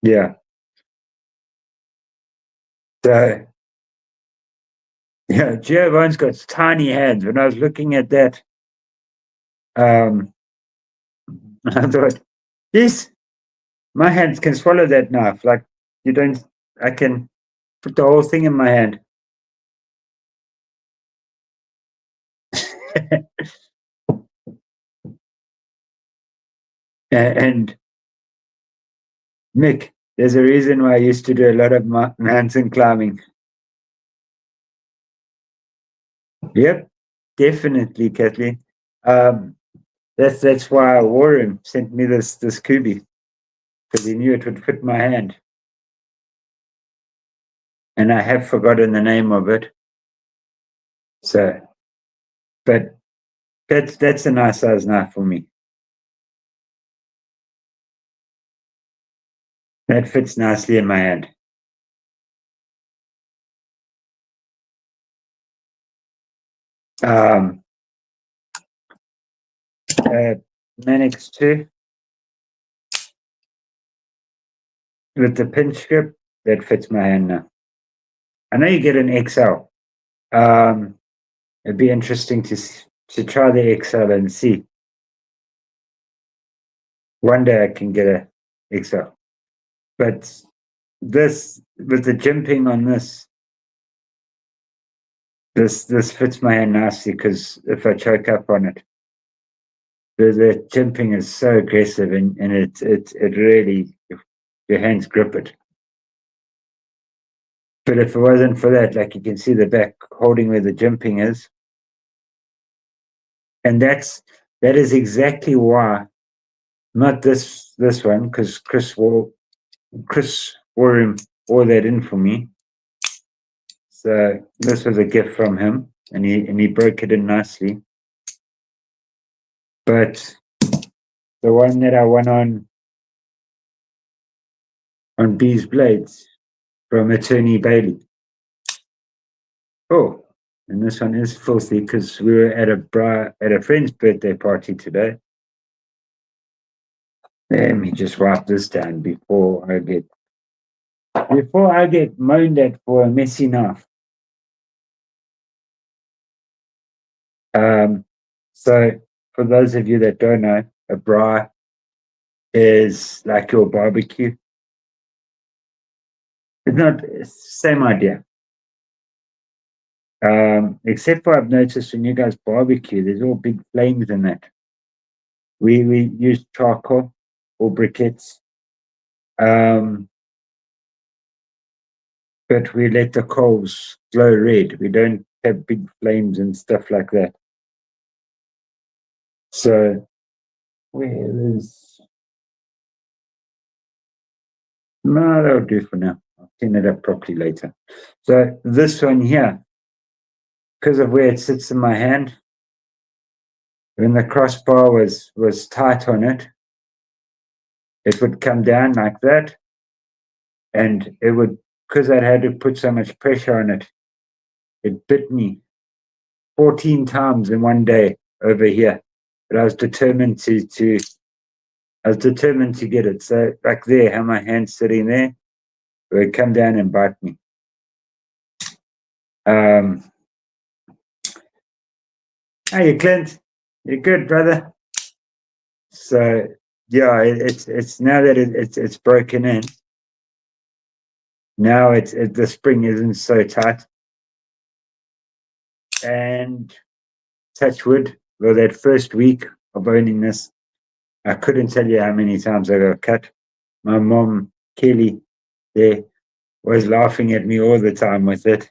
yeah, so yeah, Giovanni's got tiny hands. When I was looking at that, um, I thought, yes, my hands can swallow that knife. Like you don't, I can put the whole thing in my hand. And Mick, there's a reason why I used to do a lot of mountain climbing. Yep, definitely, Kathleen. Um, that's why Warren sent me this Kubi because he knew it would fit my hand, and I have forgotten the name of it. So, but that's a nice size knife for me. That fits nicely in my hand. Um, Manix 2 with the pinch grip that fits my hand now. I know you get an XL. It'd be interesting to try the XL and see. One day I can get a XL, but this with the jimping on this fits my hand nicely because if I choke up on it, the jimping is so aggressive and it really your hands grip it. But if it wasn't for that, like you can see the back holding where the jimping is, and that is exactly why not this one because Chris wore that in for me. So this was a gift from him, and he broke it in nicely. But the one that I won on B's Blades from Attorney Bailey. Oh, and this one is filthy because we were at a friend's birthday party today. Let me just wipe this down before I get moaned at for a messy knife. Um, so for those of you that don't know, a braai is like your barbecue. It's not same idea. Except for I've noticed when you guys barbecue, there's all big flames in that. We use charcoal or briquettes, um, but we let the coals glow red. We don't have big flames and stuff like that. So where is no, that'll do for now. I'll clean it up properly later. So this one here, because of where it sits in my hand, when the crossbar was tight on it, it would come down like that, and it would because I had to put so much pressure on it. It bit me 14 times in one day over here, but I was determined to get it. So like there, how my hand's sitting there, it would come down and bite me. Hey, Clint, you're good, brother. So yeah, it's now that it's broken in. Now the spring isn't so tight. And touch wood, well, that first week of owning this, I couldn't tell you how many times I got cut. My mom, Kelly, there, was laughing at me all the time with it.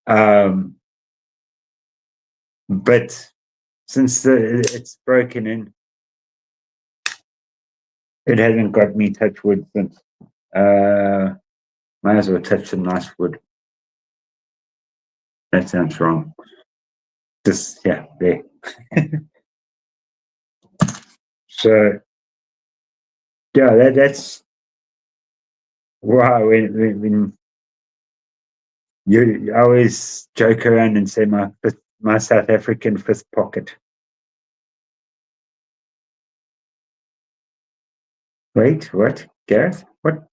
Um, but since it's broken in, it hasn't got me touch wood since. Uh, might as well touch some nice wood. That sounds wrong. Just, yeah, there. So, yeah, that's why when you always joke around and say my South African fifth pocket. Wait, what? Gareth? What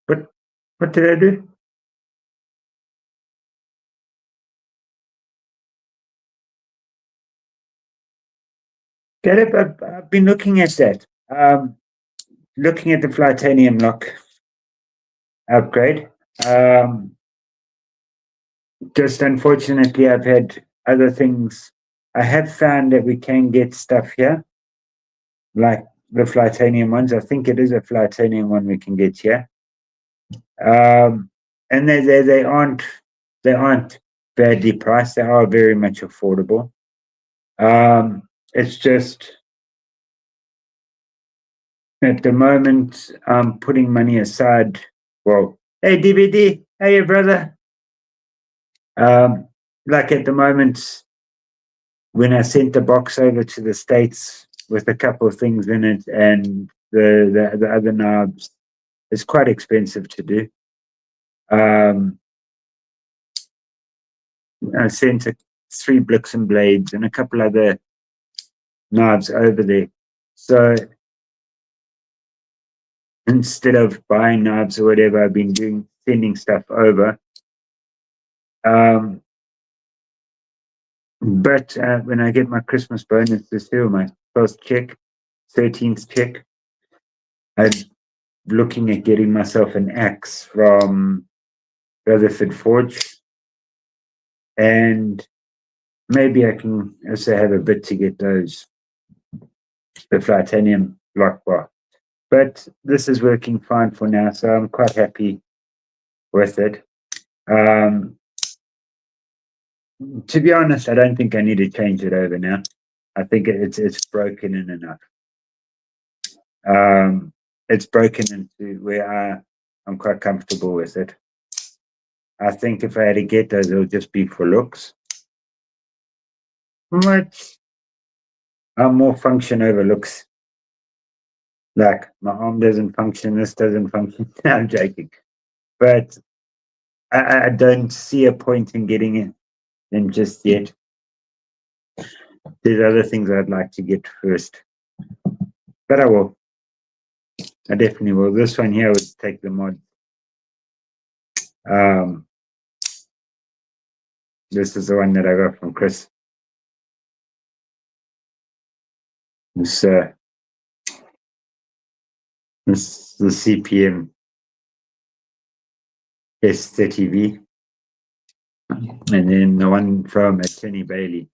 did I do? Gareth, I've been looking at that. Looking at the Flightanium lock upgrade. Um, just unfortunately, I've had other things. I have found that we can get stuff here, like the Flightanium ones. I think it is a Flightanium one we can get here. And they aren't badly priced. They are very much affordable. It's just at the moment I'm putting money aside. Well, hey DVD, hey brother. Um, like at the moment, when I sent the box over to the States with a couple of things in it and the other knobs, it's quite expensive to do. Um, I sent three Blixen blades and a couple other knobs over there. So instead of buying knobs or whatever, I've been doing sending stuff over. Um, but when I get my Christmas bonus this year, my first check, 13th check, I'm looking at getting myself an axe from Rutherford Forge, and maybe I can also have a bit to get the Flightanium lock bar. But this is working fine for now, so I'm quite happy with it. Um, to be honest, I don't think I need to change it over now. I think it's broken in enough. It's broken into where I'm quite comfortable with it. I think if I had to get those, it'll just be for looks. But I'm more function over looks. Like my arm doesn't function, this doesn't function. I'm joking, but I don't see a point in getting it in just yet. There's other things I'd like to get first, but I will. I definitely will. This one here would take the mod. Um, this is the one that I got from Chris. This this the CPM S30V, and then the one from Attorney Bailey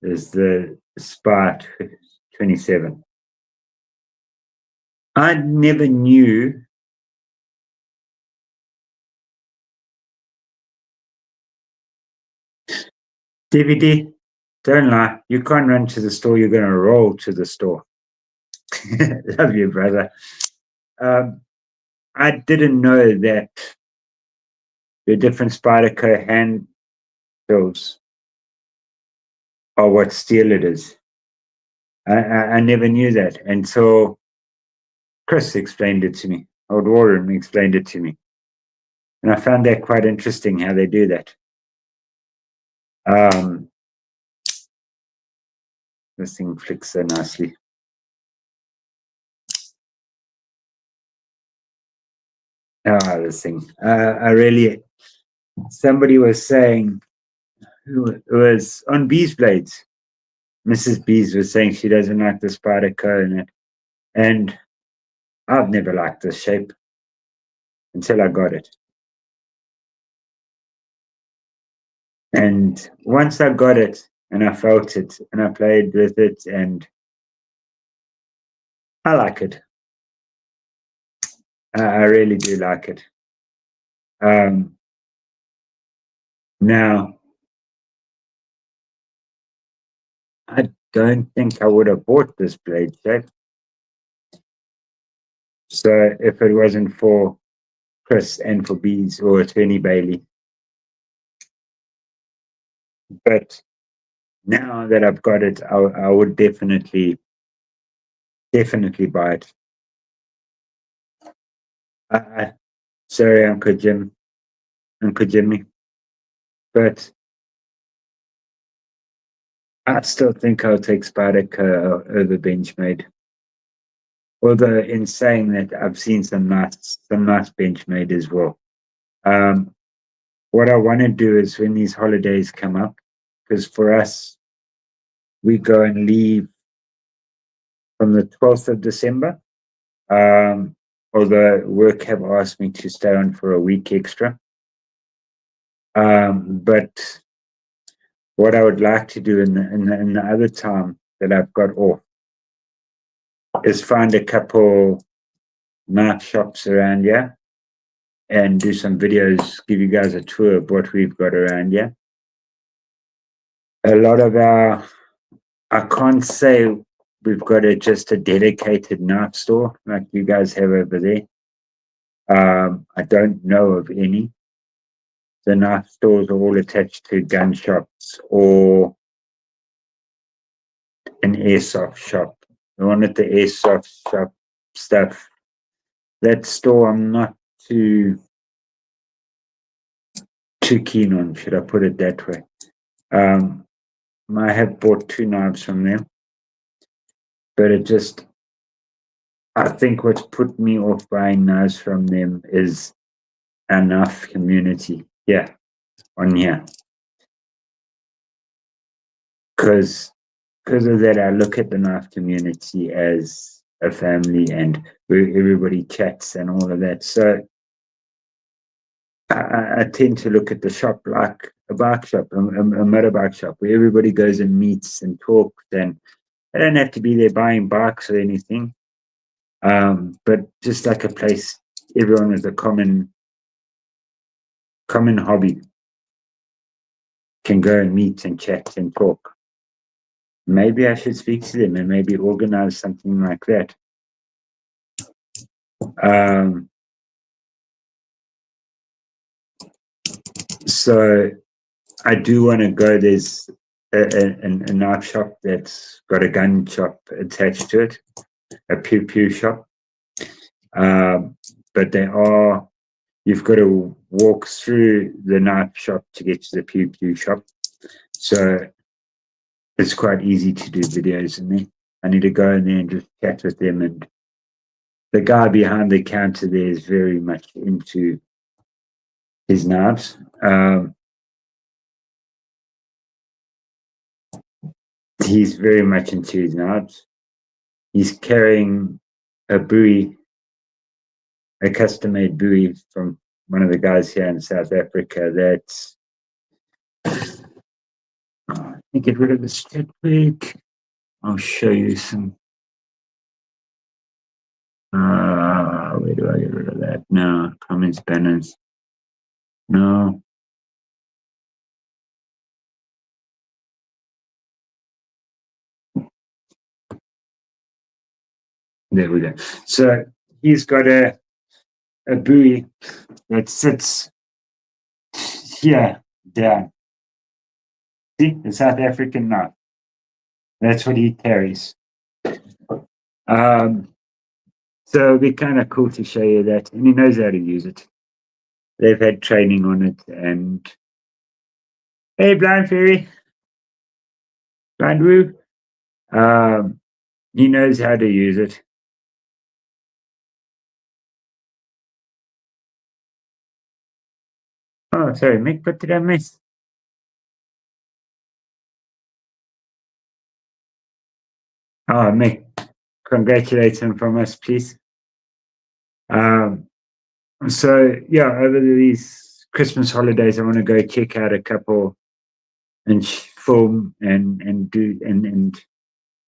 is the Spa 27. I never knew DVD. Don't lie. You can't run to the store. You're going to roll to the store. Love you, brother. Um, I didn't know that the different Spyderco handles are what steel it is. I never knew that until Chris explained it to me. Old Warren explained it to me. And I found that quite interesting how they do that. Um, this thing flicks so nicely. This thing. I really, somebody was saying, who was on Bees Blades. Mrs. Bees was saying she doesn't like the Spyderco in it. And I've never liked this shape until I got it. And once I got it and I felt it and I played with it, and I like it. I really do like it. Um, Now, I don't think I would have bought this blade shape. So if it wasn't for Chris and for Bees or Attorney Bailey. But now that I've got it, I would definitely buy it. I, sorry, Uncle Jimmy, but I still think I'll take Spyderco over Benchmade. Although in saying that, I've seen some nice Benchmade as well. What I want to do is when these holidays come up, because for us, we go and leave from the 12th of December. Although work have asked me to stay on for a week extra. But what I would like to do in the other time that I've got off is find a couple knife shops around here and do some videos, give you guys a tour of what we've got around here. A lot of I can't say we've got just a dedicated knife store like you guys have over there. I don't know of any. The knife stores are all attached to gun shops or an airsoft shop. The one at the airsoft shop stuff, that store I'm not too keen on, should I put it that way. I have bought 2 knives from them, but I think what's put me off buying knives from them is our knife community. Yeah, on here. Because of that, I look at the knife community as a family and where everybody chats and all of that. So I tend to look at the shop like a bike shop, a motorbike shop, where everybody goes and meets and talks, and they don't have to be there buying bikes or anything. But just like a place, everyone has a common hobby, can go and meet and chat and talk. Maybe I should speak to them and maybe organize something like that. So I do want to go. There's a knife shop that's got a gun shop attached to it, a pew pew shop. But you've got to walk through the knife shop to get to the pew pew shop. So it's quite easy to do videos in there. I need to go in there and just chat with them. And the guy behind the counter there is very much into his knives. He's very much into his knives. He's carrying a bowie, a custom-made bowie from one of the guys here in South Africa that's let me get rid of this quick. I'll show you some. Where do I get rid of that? No, comments, banners. No. There we go. So he's got a buoy that sits here down. See, the South African knife. That's what he carries. So it'd be kind of cool to show you that. And he knows how to use it. They've had training on it. And hey, Blind Fairy. Blind Woo. He knows how to use it. Oh, sorry, Mick, what did I miss? Oh, Mick, congratulate him from us, please. So, yeah, over these Christmas holidays, I want to go check out a couple and film and do and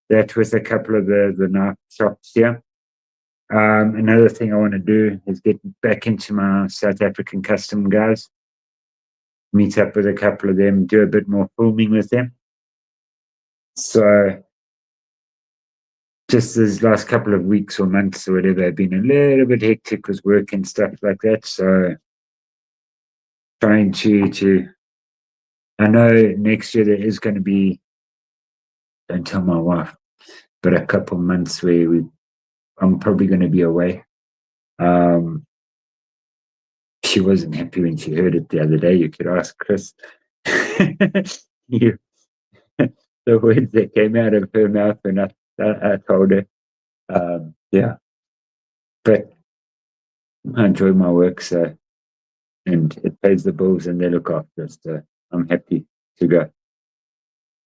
that with a couple of the night shops here. Another thing I want to do is get back into my South African custom guys, meet up with a couple of them, do a bit more filming with them. So just these last couple of weeks or months or whatever have been a little bit hectic with work and stuff like that. So trying to I know next year there is going to be, don't tell my wife, but a couple of months where I'm probably going to be away. She wasn't happy when she heard it the other day. You could ask Chris. you, the words that came out of her mouth when I told her. Yeah, but I enjoy my work, so and it pays the bills and they look after us. So I'm happy to go.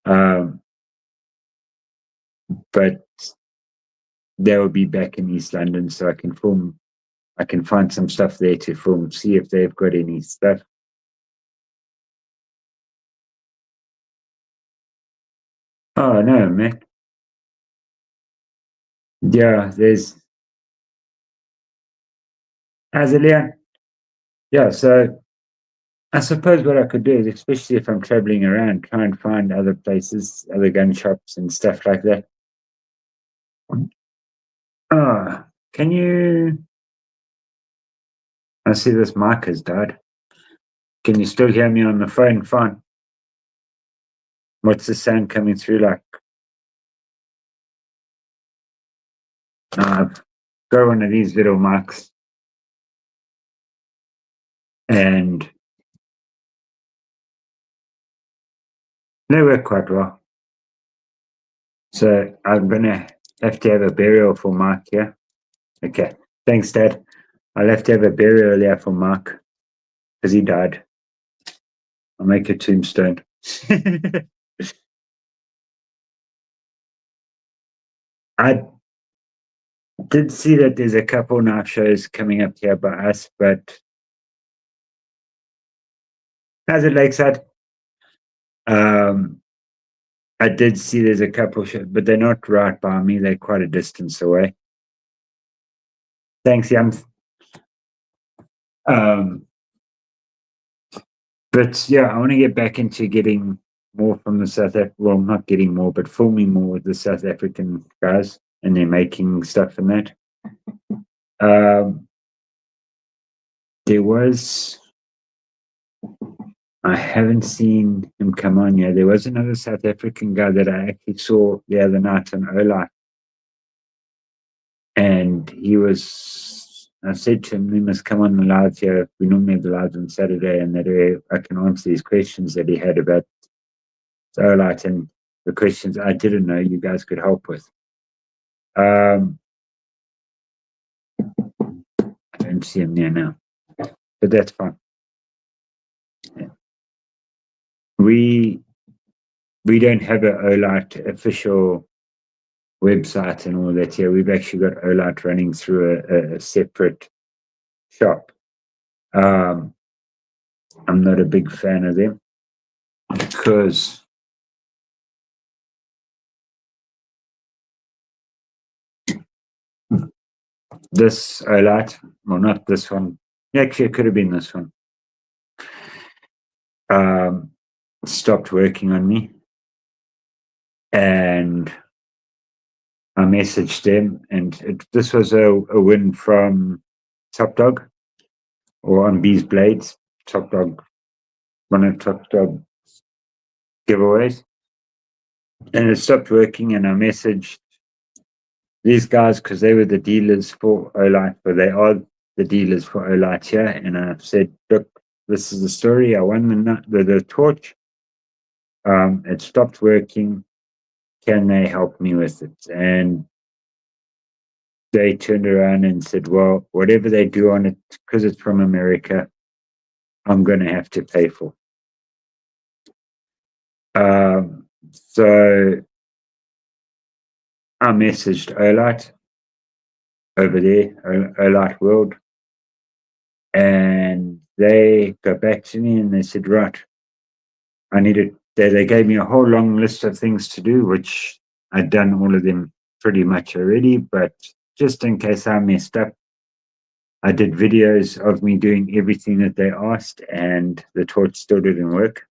Um, but they will be back in East London, so I can film. I can find some stuff there to film. See if they've got any stuff. Oh no, man. Yeah, there's Azalea. Yeah, so I suppose what I could do is, especially if I'm traveling around, try and find other places, other gun shops and stuff like that. Oh, can you? I see this mic has died. Can you still hear me on the phone? Fine. What's the sound coming through like? I've got one of these little mics and they work quite well. So I'm going to have to have a burial for Mark here. Okay. Thanks, Dad. I'll have to have a burial there for Mark because he died. I'll make a tombstone. I did see that there's a couple knife shows coming up here by us, but how's it Lakeside? Um, I did see there's a couple shows, but they're not right by me. They're quite a distance away. Thanks, Yams. Um, but yeah, I want to get back into getting more from the South African. Well, not getting more, but filming more with the South African guys, and they're making stuff in that. Um, there was. I haven't seen him come on yet. There was another South African guy that I actually saw the other night on Ola, and he was. I said to him, "We must come on the live here. We normally have the lives on Saturday, and that way I can answer these questions that he had about Ola and the questions I didn't know you guys could help with." Um, I don't see him there now, but that's fine. We we don't have an Olight official website and all that here. We've actually got Olight running through a separate shop. I'm not a big fan of them because this Olight, well, not this one. Actually, it could have been this one. Stopped working on me, and I messaged them, and this was a win from Top Dog or on Bees Blades. Top Dog, one of Top Dog giveaways, and it stopped working. And I messaged these guys because they were the dealers for Olight, but they are the dealers for Olight here. And I said, look, this is the story. I won the torch. It stopped working. Can they help me with it? And they turned around and said, well, whatever they do on it, because it's from America, I'm going to have to pay for. So I messaged Olight over there, Olight World, and they got back to me and they said, right, I need it they gave me a whole long list of things to do, which I'd done all of them pretty much already. But just in case I messed up, I did videos of me doing everything that they asked, and the torch still didn't work.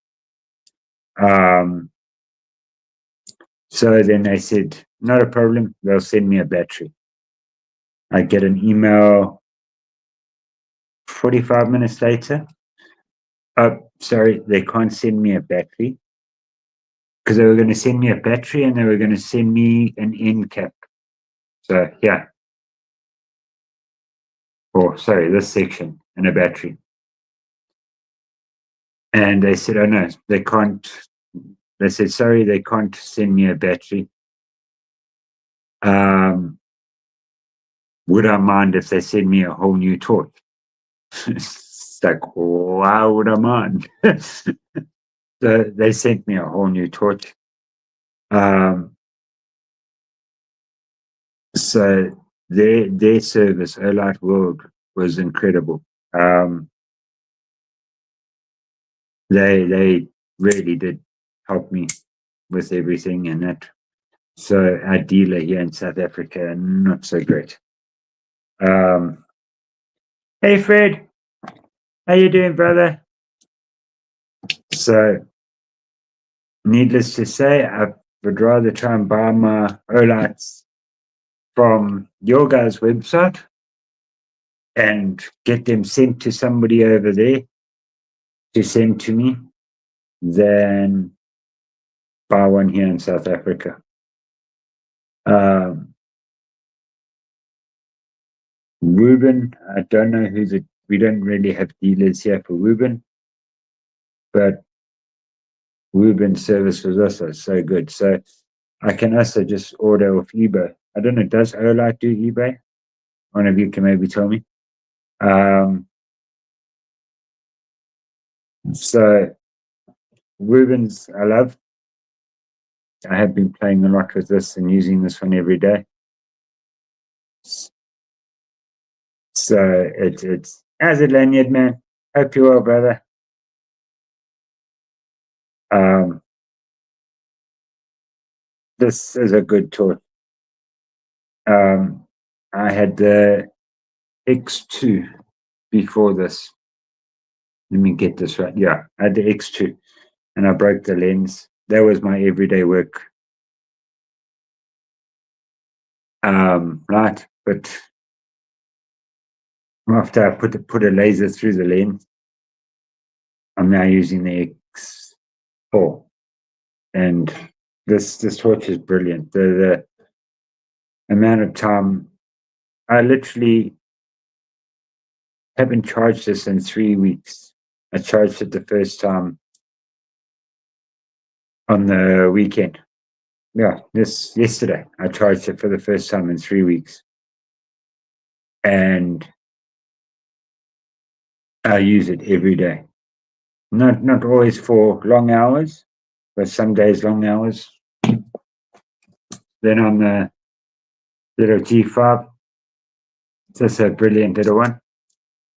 So then they said, not a problem, they'll send me a battery. I get an email 45 minutes later. Oh, sorry, they can't send me a battery because they were going to send me a battery and they were going to send me an end cap. So, yeah. Or, sorry, this section and a battery. And they said, oh no, they can't. They said, sorry, they can't send me a battery. Would I mind if they send me a whole new torch? It's like, why would I mind? So they sent me a whole new torch. So their service, Olight World, was incredible. They really did help me with everything and that. So our dealer here in South Africa, not so great. Hey Fred, how you doing, brother? So, needless to say, I would rather try and buy my Olights from your guys' website and get them sent to somebody over there to send to me than buy one here in South Africa. Ruben, I don't know we don't really have dealers here for Ruben, but Ruben's service was also so good. So I can also just order off eBay. I don't know, does Olight do eBay? One of you can maybe tell me. So Ruben's I love. I have been playing a lot with this and using this one every day. So it's as a lanyard, man. Hope you're well, brother. This is a good torch. I had the X2 before this. Let me get this right. Yeah, I had the X2 and I broke the lens. That was my everyday work. Right, but after I put a laser through the lens, I'm now using the X4, and this torch is brilliant. The amount of time I literally haven't charged this in 3 weeks. I charged it the first time on the weekend. Yeah, yesterday I charged it for the first time in 3 weeks, and I use it every day. Not always for long hours, but some days long hours. Then on the little G5, it's also a brilliant little one.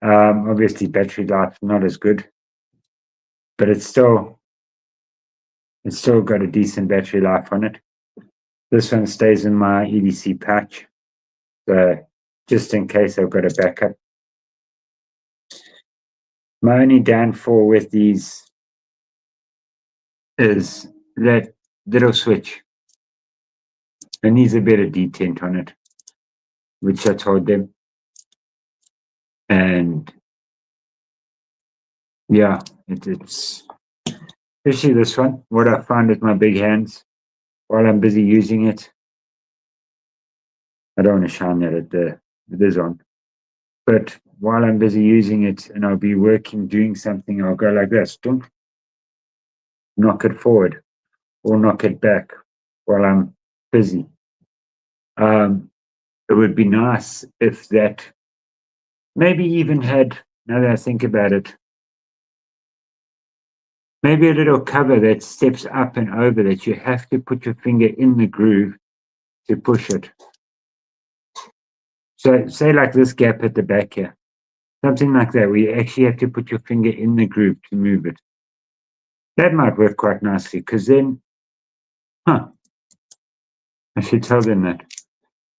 Obviously, battery life not as good, but it's still got a decent battery life on it. This one stays in my EDC pouch, so just in case I've got a backup. My only downfall with these is that little switch. It needs a bit of detent on it, which I told them. And yeah, it's especially this one. What I find with my big hands while I'm busy using it, I don't want to shine that at it is on. But while I'm busy using it and I'll be working, doing something, I'll go like this, dunk, knock it forward or knock it back while I'm busy. It would be nice if that maybe even had, now that I think about it, maybe a little cover that steps up and over that you have to put your finger in the groove to push it. So say like this gap at the back here, something like that, where you actually have to put your finger in the groove to move it. That might work quite nicely because then, huh, I should tell them that.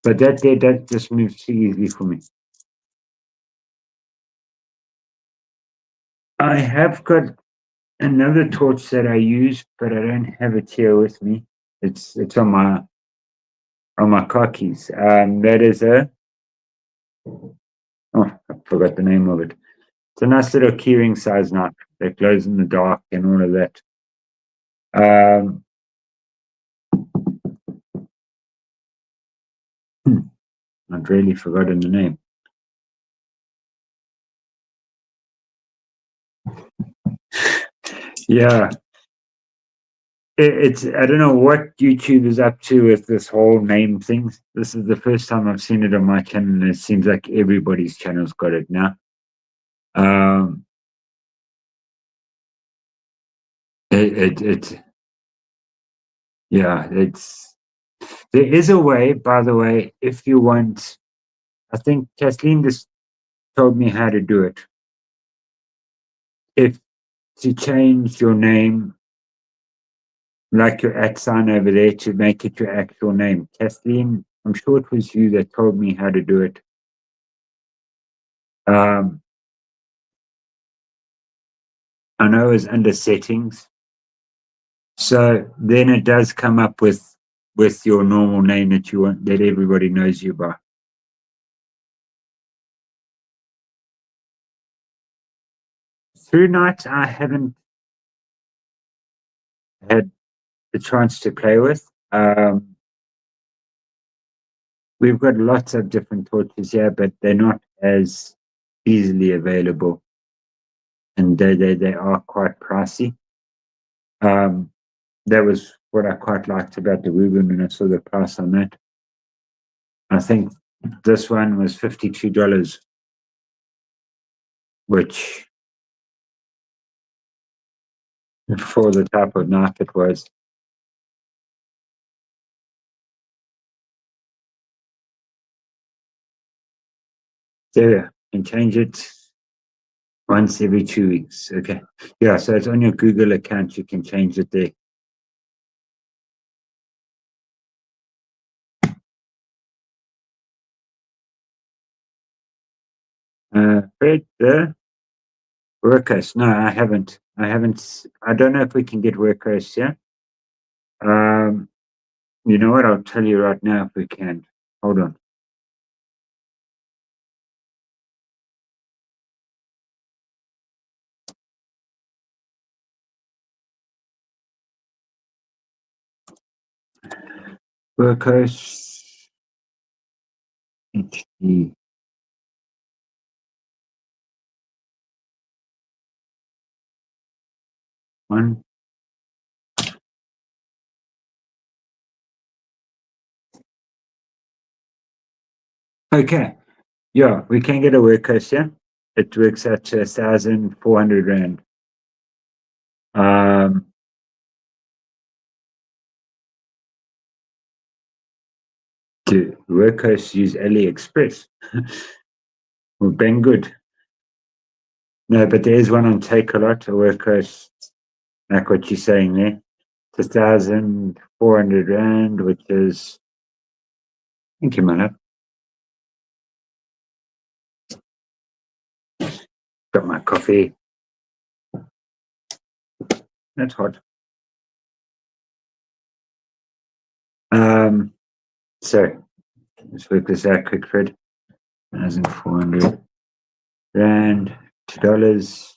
But that just moves too easily for me. I have got another torch that I use, but I don't have it here with me. It's on my car keys. That is a oh, I forgot the name of it. It's a nice little keyring size knife that glows in the dark and all of that. Um, I've really forgotten the name. Yeah, it's I don't know what YouTube is up to with this whole name thing. This is the first time I've seen it on my channel, and it seems like everybody's channel's got it now. Um, it yeah, it's there is a way, by the way, if you want. I think Kathleen just told me how to do it. If to change your name, like your at sign over there, to make it your actual name. Kathleen, I'm sure it was you that told me how to do it. Um, I know it's under settings. So then it does come up with your normal name that you want that everybody knows you by. Through night, I haven't had the chance to play with. We've got lots of different torches here, but they're not as easily available, and they are quite pricey. Um, that was what I quite liked about the Ruben when I saw the price on that. I think this one was $52, which for the type of knife it was. There, and change it once every 2 weeks. Okay. Yeah, so it's on your Google account. You can change it there. Fred, the workers. No, I haven't. I haven't. I don't know if we can get workers here. Um, you know what? I'll tell you right now if we can. Hold on. Workers. HD. One. Okay. Yeah, we can get a workers here. It works at 1,400 Rand. Um, do workers use AliExpress? Well, bang good. No, but there is one on Takealot, a workers, like what you're saying there. It's 1,400 Rand, which is, thank you, man. Got my coffee. That's hot. Um, so let's work this out quick, Fred. 1,400 Rand, $2.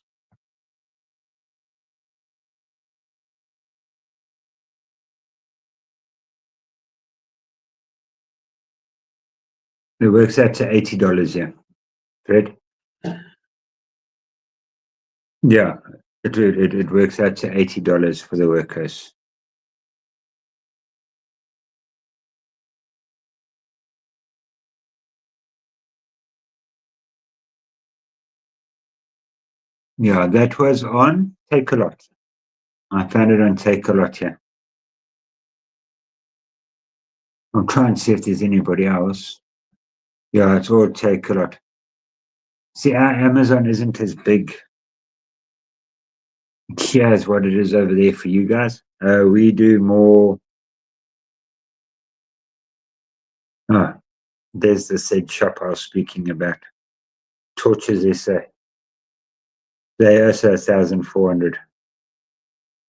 It works out to $80, yeah. Fred? Yeah, it works out to $80 for the workers. Yeah, that was on Takealot. I found it on Takealot, yeah. I'll try and see if there's anybody else. Yeah, it's all Takealot. See, our Amazon isn't as big Here's what it is over there for you guys. We do more. Oh, there's the said shop I was speaking about. Torches SA. They also 1,400.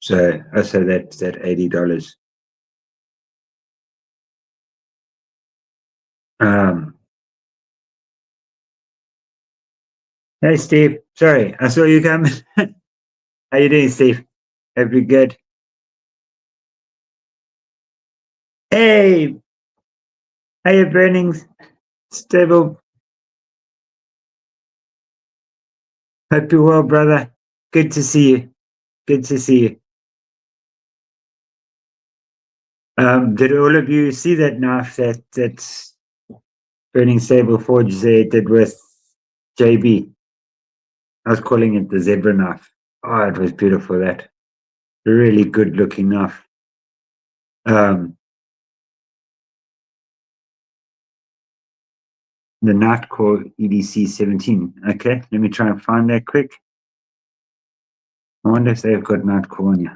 So also that's that $80. Um, hey Steve, sorry, I saw you come. How you doing, Steve? Hope you're good. Hey, how you burning? Stable. Hope you're well, brother. Good to see you. Good to see you. Did all of you see that knife that Burning Stable Forge there did with JB? I was calling it the zebra knife. Oh, it was beautiful. That really good looking knife. The Nightcore EDC 17. Okay, let me try and find that quick. I wonder if they've got Nightcore on you.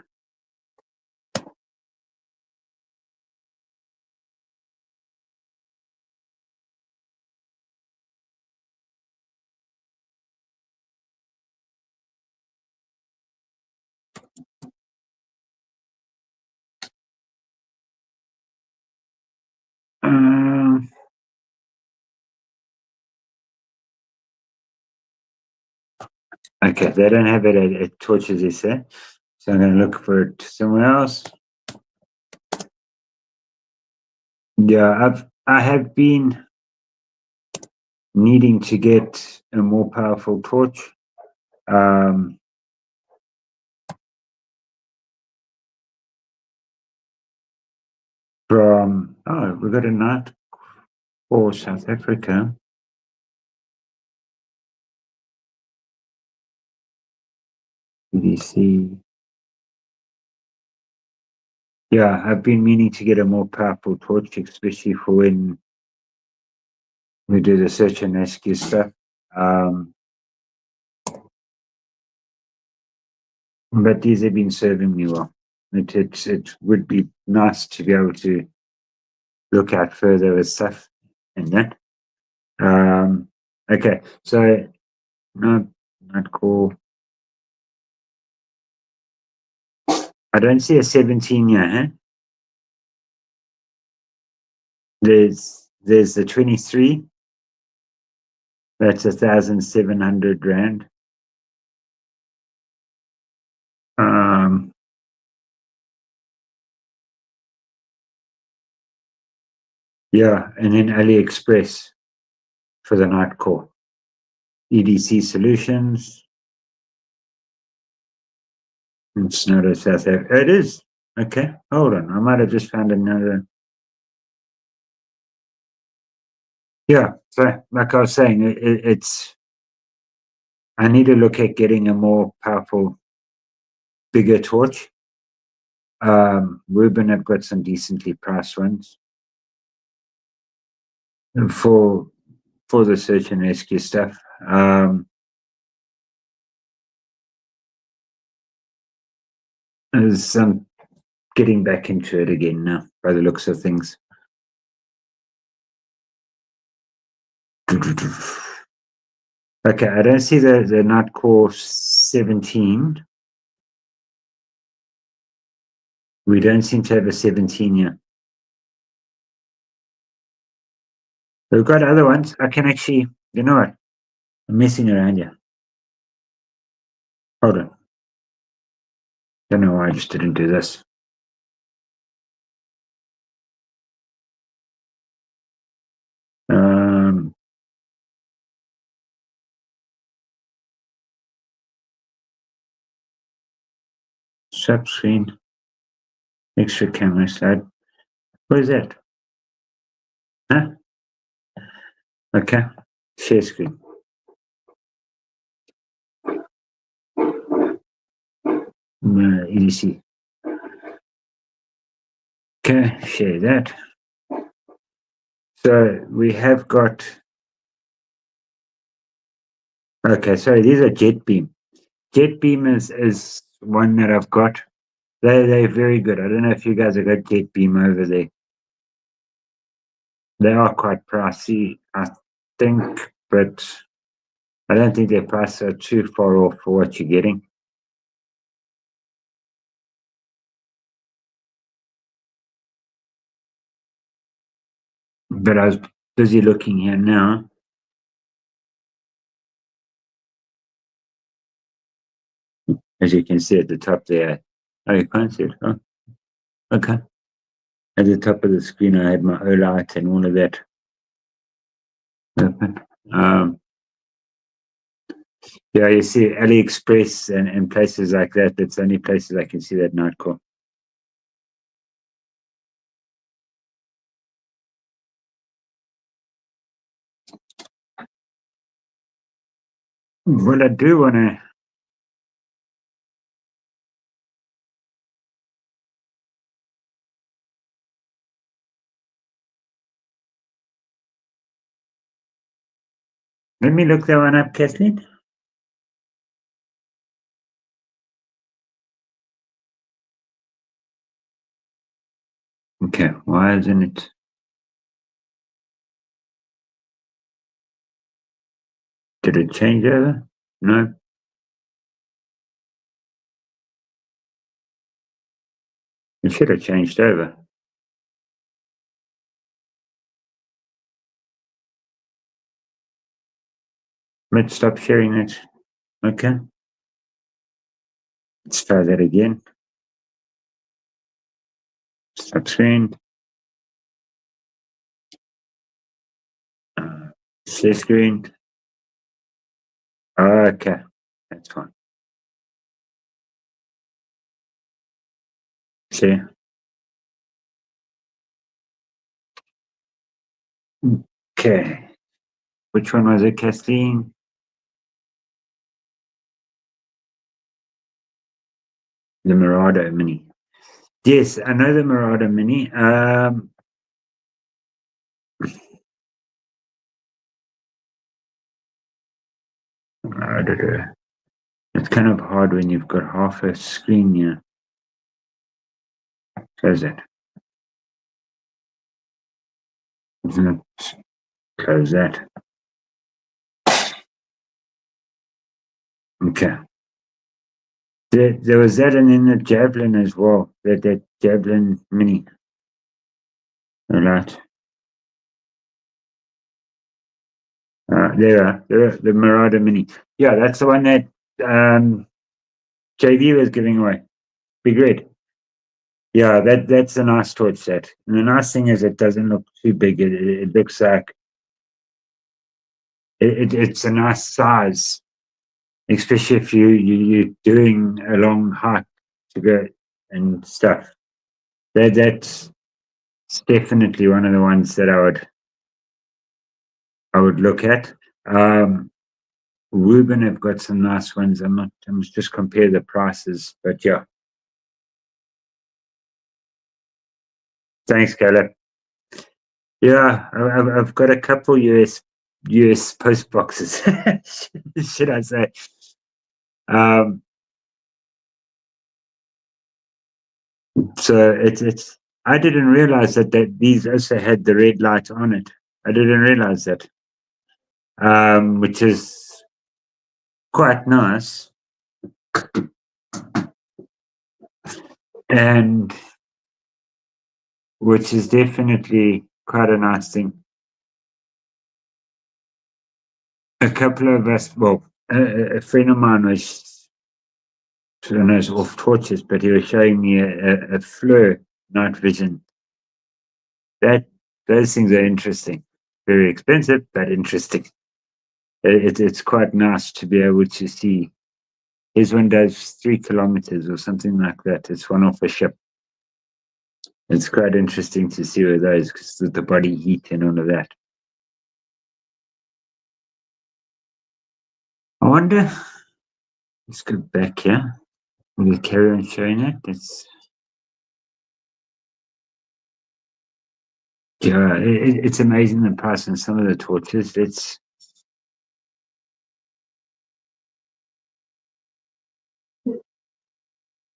Okay, they don't have it at Torches, they say. So I'm going to look for it somewhere else. Yeah, I have been needing to get a more powerful torch. Um, we got a night for South Africa. EDC. Yeah, I've been meaning to get a more powerful torch, especially for when we do the search and rescue stuff. But these have been serving me well. It would be nice to be able to look at further with stuff and that. Okay, so not cool. I don't see a 17 here. Huh? There's the 23. That's 1,700 rand. Um, yeah, and then AliExpress for the night core. EDC Solutions. It's not a South Africa. It is. Okay, hold on. I might have just found another. Yeah, so like I was saying, it's. I need to look at getting a more powerful, bigger torch. Ruben have got some decently priced ones for the search and rescue stuff. As I'm getting back into it again now, by the looks of things. Okay, I don't see the Nightcore 17. We don't seem to have a 17 here. We've got other ones. I can actually, you know what? I'm messing around here. Hold on. Don't know why I just didn't do this. Sub screen, extra camera slide. What is that? Huh? Okay. Share screen. EDC. Okay, share that. So we have got. Okay, sorry, these are jet beam. Jet beam is one that I've got. They're very good. I don't know if you guys have got Jet Beam over there. They are quite pricey, I think, but I don't think their prices are too far off for what you're getting. But I was busy looking here now. As you can see at the top there. Oh, you can't see it. Oh, okay. At the top of the screen, I had my O light and all of that open. Yeah, you see AliExpress and places like that. That's the only places I can see that nightcore. Well, I do want to. Let me look that one up, Kathleen. Okay, why isn't it? Did it change over? No. It should have changed over. Let's stop sharing it. Okay. Let's try that again. Stop screen. Share screen. Okay. That's fine. Share. Okay. Which one was it, Kathleen? The Marauder Mini. Yes, I know the Marauder Mini. It's kind of hard when you've got half a screen here. Close it. Isn't it? Close that. Okay. There was that, and then the Javelin as well. That Javelin Mini. All right. The Marauder Mini. Yeah, that's the one that JV was giving away. Big Red. Yeah, that's a nice torch set. And the nice thing is it doesn't look too big. It looks like it's a nice size, especially if you're doing a long hike to go and stuff. That's definitely one of the ones that I would look at. Ruben have got some nice ones. I must just compare the prices, but yeah. Thanks, Caleb. Yeah, I've got a couple US post boxes, should I say? Um, so it's. I didn't realize that these also had the red light on it. I didn't realize that, which is quite nice, and which is definitely quite a nice thing. A couple of us, well, a friend of mine was, I don't know, it's off torches, but he was showing me a Fleur night vision. Those things are interesting. Very expensive, but interesting. It's quite nice to be able to see. His one does 3 kilometers or something like that. It's one off a ship. It's quite interesting to see with those because the body heat and all of that. I wonder. Let's go back here. We'll carry on showing it. It's amazing the price on some of the torches.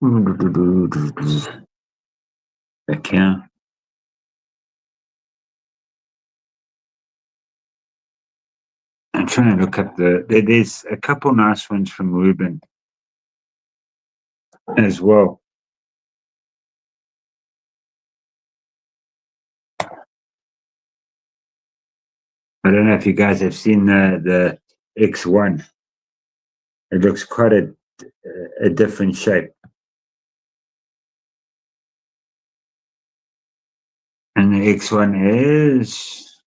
Back here. I'm trying to look up there's a couple nice ones from Ruben as well. I don't know if you guys have seen the X1. It looks quite a different shape. And the X1 is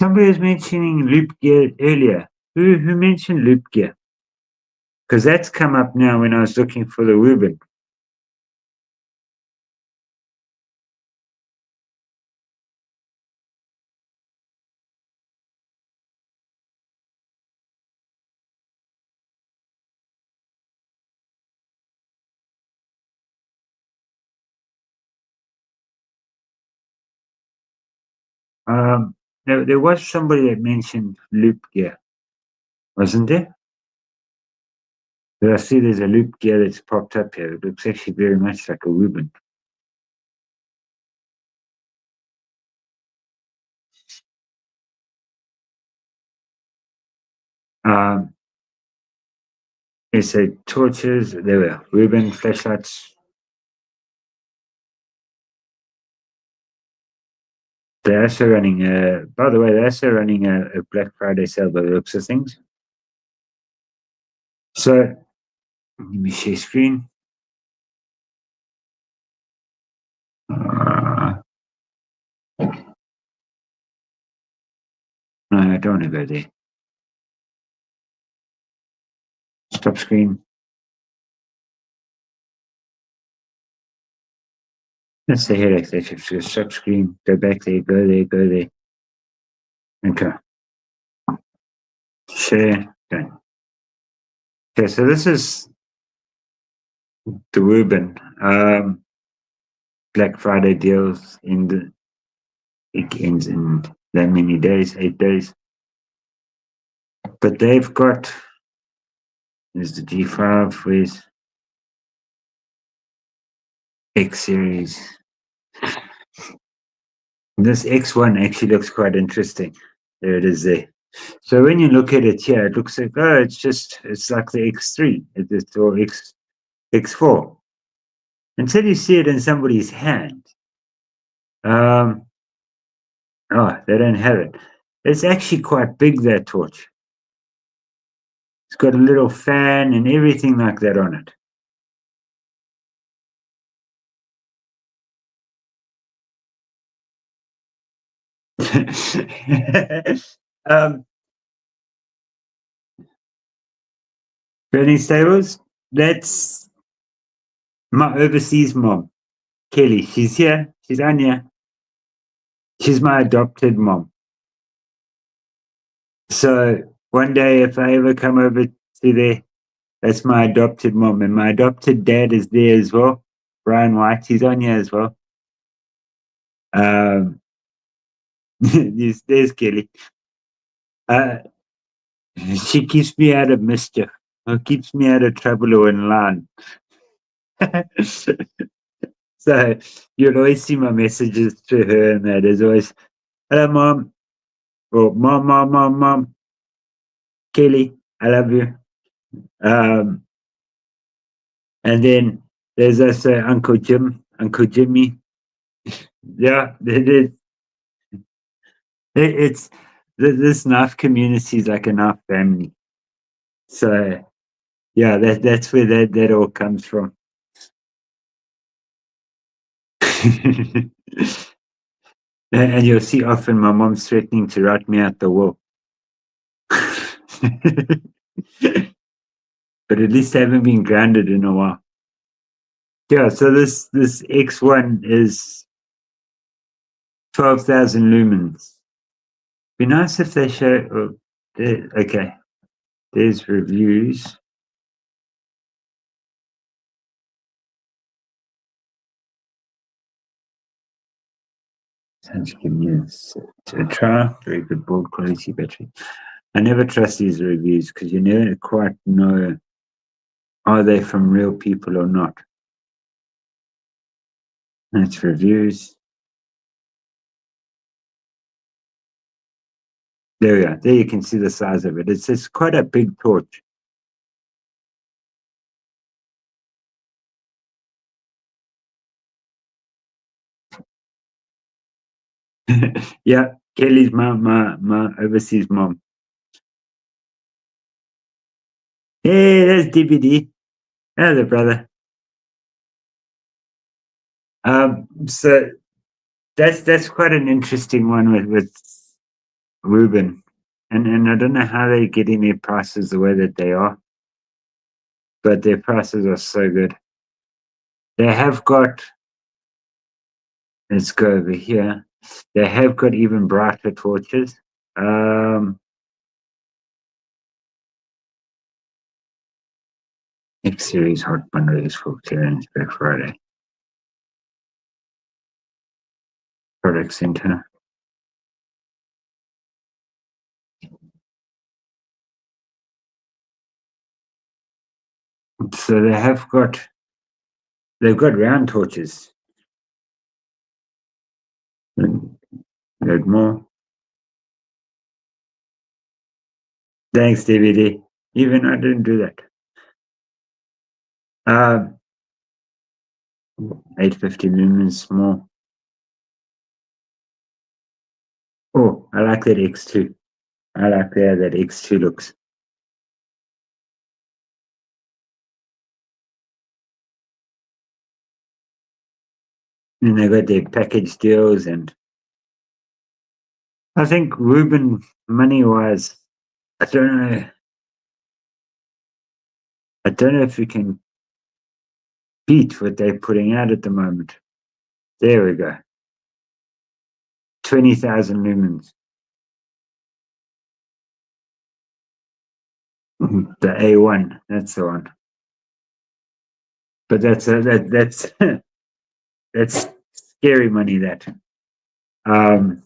somebody was mentioning loop gear earlier. Who mentioned loop gear? Because that's come up now when I was looking for the Ruben. There was somebody that mentioned loop gear, wasn't there? But I see there's a loop gear that's popped up here. It looks actually very much like a Ruben. Um, it's a torches. There were Ruben flashlights. They're also running a. By the way, they're also running a Black Friday sale by the looks of things. So let me share screen. No, I don't want to go there. Stop screen. That's the headache. They should just stop screen. Go back there. Go there. Go there. Okay. Share. Okay. Okay. So this is the Ruben. Black Friday deals in the it ends in that many days, 8 days. But they've got there's the G5 with X series. This X1 actually looks quite interesting. There it is there. So when you look at it here, it looks like it's like the X3, it's or X4. Until you see it in somebody's hand. Oh, they don't have it. It's actually quite big, that torch. It's got a little fan and everything like that on it. Burning Stables, that's my overseas mom, Kelly. She's here. She's Anya. She's my adopted mom. So one day, if I ever come over to there, that's my adopted mom. And my adopted dad is there as well, Brian White. He's on here as well. There's Kelly. Uh, she keeps me out of mischief, or keeps me out of trouble or in line. So you'll always see my messages to her, and that is always, hello, mom. Or mom, Kelly, I love you. Um, and then there's also Uncle Jimmy. Yeah, it is. It's this knife community is like a knife family. So yeah, that's where that all comes from. And you'll see often my mom's threatening to write me out the will. But at least I haven't been grounded in a while. Yeah, so this X1 is 12,000 lumens. Be nice if they show. Oh, okay, there's reviews. Sounds give me a try. Very good build quality battery. I never trust these reviews because you never quite know Are they from real people or not? That's reviews. There we are. There you can see the size of it. It's quite a big torch. Yeah, Kelly's my overseas mom. Hey, there's DVD. Hello, brother. So that's quite an interesting one with Ruben, and I don't know how they're getting their prices the way that they are, but their prices are so good. They have got. Let's go over here. They have got even brighter torches. Um, X series hot bundles for clearance Black Friday. Product center. So they've got round torches. Load more. Thanks, DVD. Even I didn't do that. 850 lumens more. Oh, I like that X2. I like that X2 looks. And they got their package deals, and I think Ruben money wise, I don't know. I don't know if we can beat what they're putting out at the moment. There we go. 20,000 lumens. The A1, that's the one. But that's that's scary money. That um,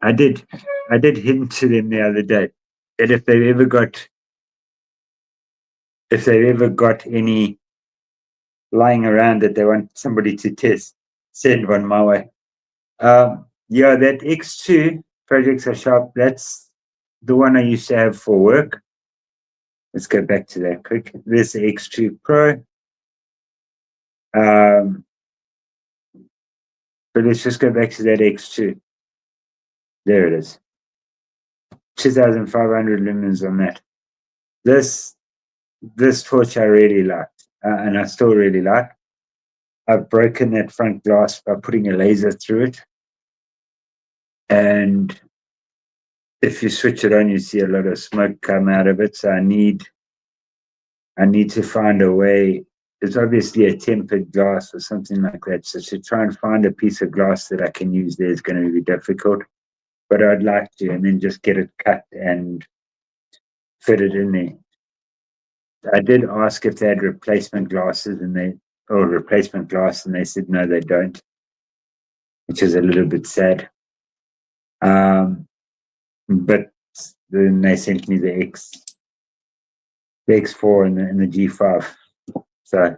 I did hint to them the other day that if they've ever got any lying around that they want somebody to test, send one my way. Yeah, that X2 projects are sharp. That's the one I used to have for work. Let's go back to that quick. This X2 Pro. But let's just go back to that X2. There it is. 2,500 lumens on that. This torch I really liked, and I still really like. I've broken that front glass by putting a laser through it, and if you switch it on, you see a lot of smoke come out of it. So I need to find a way. It's obviously a tempered glass or something like that. So to try and find a piece of glass that I can use there is going to be difficult. But I'd like to, and then just get it cut and fit it in there. I did ask if they had replacement glasses, or replacement glass, and they said no, they don't, which is a little bit sad. But then they sent me the X4 and the G5. So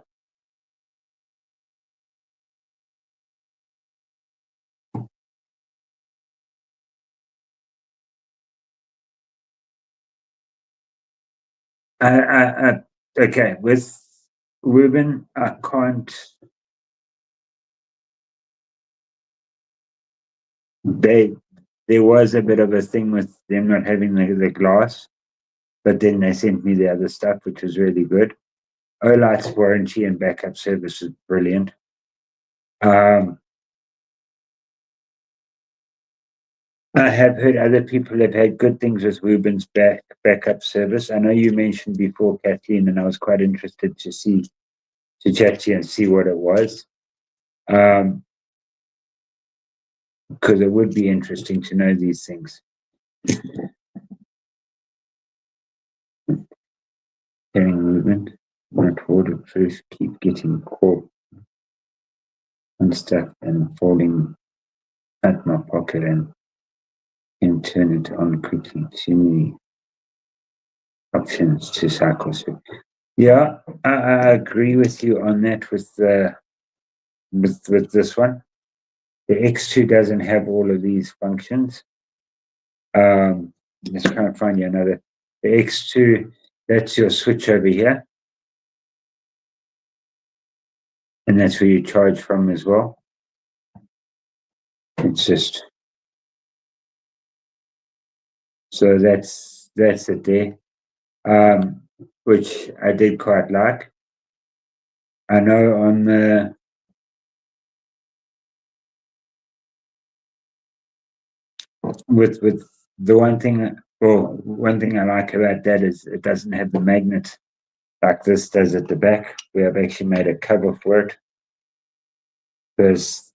okay, with Ruben, I can't. There was a bit of a thing with them not having the glass, but then they sent me the other stuff, which was really good. Olight's warranty and backup service is brilliant. I have heard other people have had good things with Ruben's backup service. I know you mentioned before, Kathleen, and I was quite interested to chat to you and see what it was. Because it would be interesting to know these things. Carrying movement, not waterproof, keep getting caught and stuff and falling at my pocket and turn it on quickly. Too many options to cycle through. Yeah, I agree with you on that with this one. The X2 doesn't have all of these functions. Let's try and find you another. The X2, that's your switch over here, and that's where you charge from as well. It's just so that's it there. Which I did quite like. I know on with the one thing I like about that is it doesn't have the magnet like this does at the back. We have actually made a cover for it because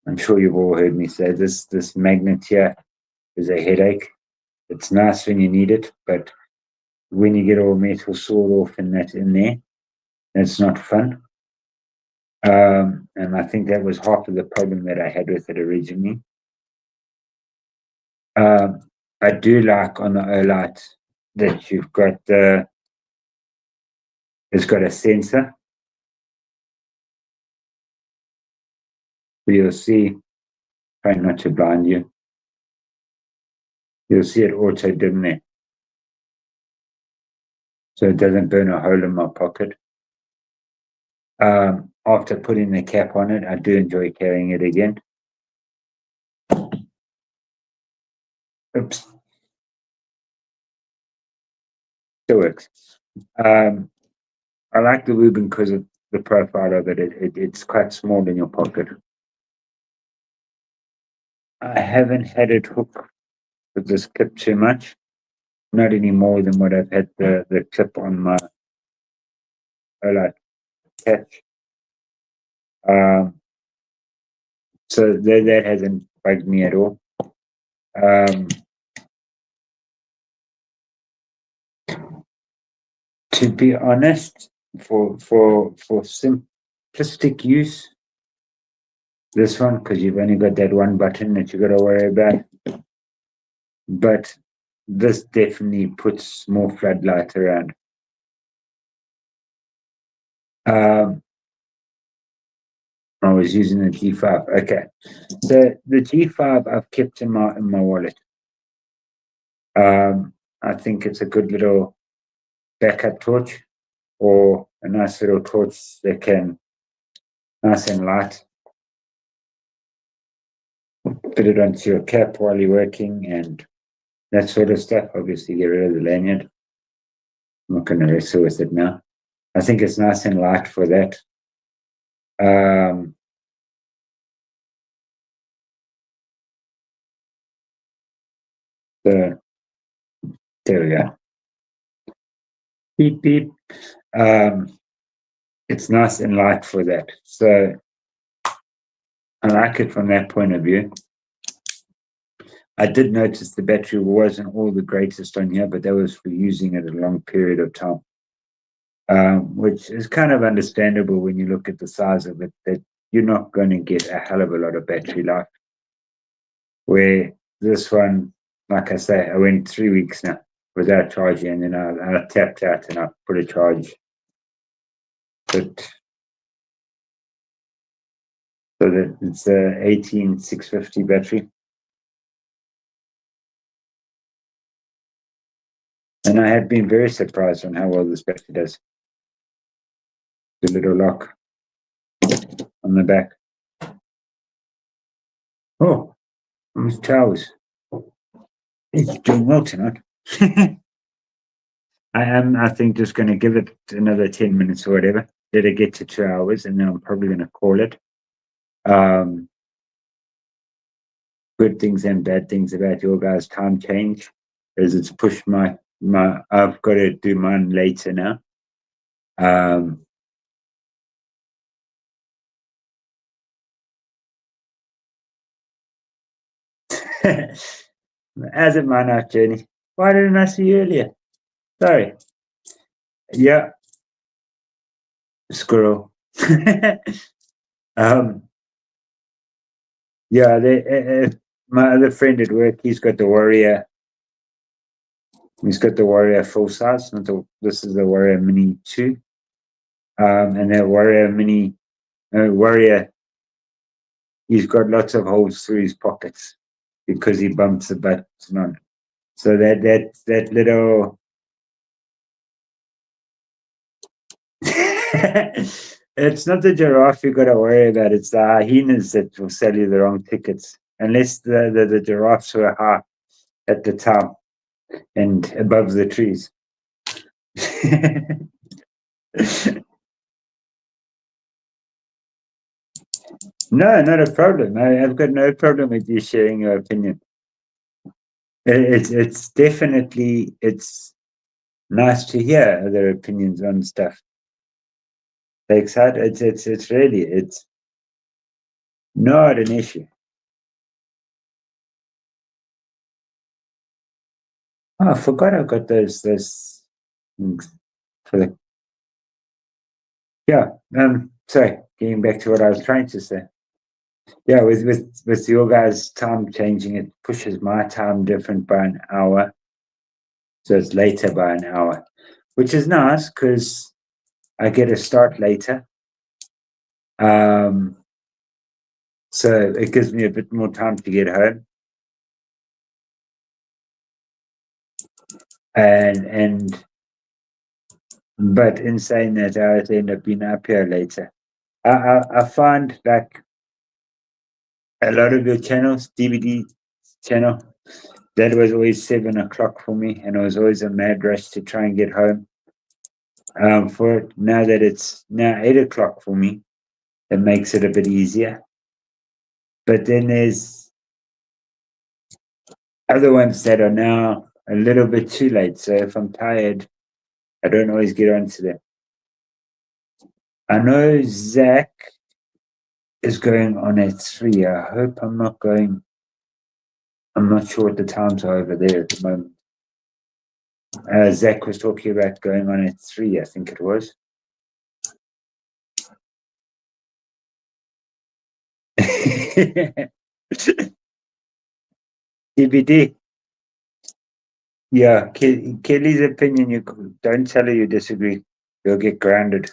I'm sure you've all heard me say this magnet here is a headache. It's nice when you need it, but when you get all metal sawed off and that in there, it's not fun. And I think that was half of the problem that I had with it originally. Um, I do like on the Olight that you've got it's got a sensor. So you'll see, try not to blind you. You'll see it auto dim there, so it doesn't burn a hole in my pocket. After putting the cap on it, I do enjoy carrying it again. Oops, still works. I like the Reuben because of the profile of it. It's quite small in your pocket. I haven't had it hook with this clip too much, not any more than what I've had the clip on my Olight catch. So that hasn't bugged me at all. To be honest, for simplistic use, this one because you've only got that one button that you got to worry about. But this definitely puts more floodlight around. I was using the G5. Okay, so the G5 I've kept in my wallet. I think it's a good little backup torch or a nice little torch that can nice and light. Put it onto your cap while you're working and that sort of stuff. Obviously, get rid of the lanyard. I'm not going to wrestle with it now. I think it's nice and light for that. So there we go. Beep beep. It's nice and light for that. So I like it from that point of view. I did notice the battery wasn't all the greatest on here, but that was for using it a long period of time, which is kind of understandable when you look at the size of it, that you're not going to get a hell of a lot of battery life. Where this one, like I say, I went 3 weeks now without charging, and then I tapped out and I put a charge. But so that it's a 18650 battery. And I have been very surprised on how well this battery does. The little lock on the back. Oh, Mr. Howz. He's doing well tonight. I am, I think, just going to give it another 10 minutes or whatever. Let it get to 2 hours, and then I'm probably going to call it. Good things and bad things about your guys' time change is it's pushed my I've got to do mine later now. As it might not, Jenny. Why didn't I see you earlier? Sorry. Yeah. Squirrel. Yeah, my other friend at work, he's got the Warrior. He's got the Warrior full size. This is the Warrior Mini 2. And that warrior, he's got lots of holes through his pockets because he bumps the button on it. So that little it's not the giraffe you got to worry about. It's the hyenas that will sell you the wrong tickets, unless the giraffes were high at the time and above the trees. No, not a problem. I've got no problem with you sharing your opinion. It's definitely it's nice to hear other opinions on stuff. Takes out. It's really it's not an issue. Oh, I forgot I got those things for the yeah. Sorry, getting back to what I was trying to say. Yeah, with your guys' time changing, it pushes my time different by an hour, so it's later by an hour, which is nice because I get to start later. Um, so it gives me a bit more time to get home, and but in saying that, I would end up being up here later. I find like a lot of your channels, DVD channel, that was always 7 o'clock for me, and it was always a mad rush to try and get home. For it, now that it's now 8 o'clock for me, it makes it a bit easier. But then there's other ones that are now a little bit too late. So if I'm tired, I don't always get onto them. I know Zach is going on at 3. I hope I'm not going. I'm not sure what the times are over there at the moment. Zach was talking about going on at 3, I think it was. DVD. Yeah, Kelly's opinion. You don't tell her you disagree. You'll get grounded.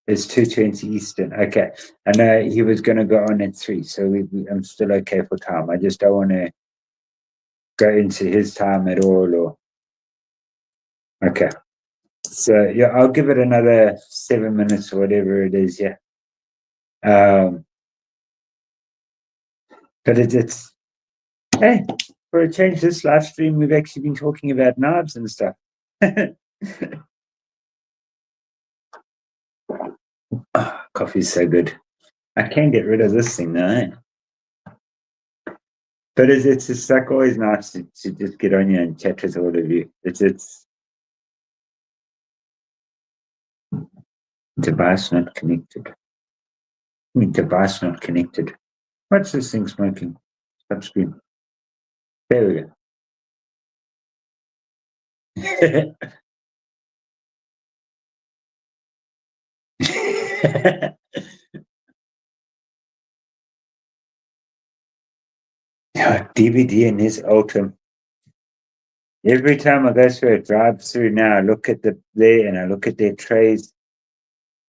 It's 2:20 Eastern. Okay, I know he was going to go on at 3, so I'm still okay for time. I just don't want to go into his time at all. Or okay, so yeah, I'll give it another 7 minutes or whatever it is. Yeah, um, but it's hey, for a change, this live stream we've actually been talking about knives and stuff. Oh, coffee's so good. I can't get rid of this thing now. Eh? But it's just like always nice to just get on here and chat with all of you. It's device not connected. I mean, device not connected. What's this thing smoking? Stop screen. There we go. Yeah, DVD in his Ultim. Every time I go through a drive-through now, I look at there and I look at their trays,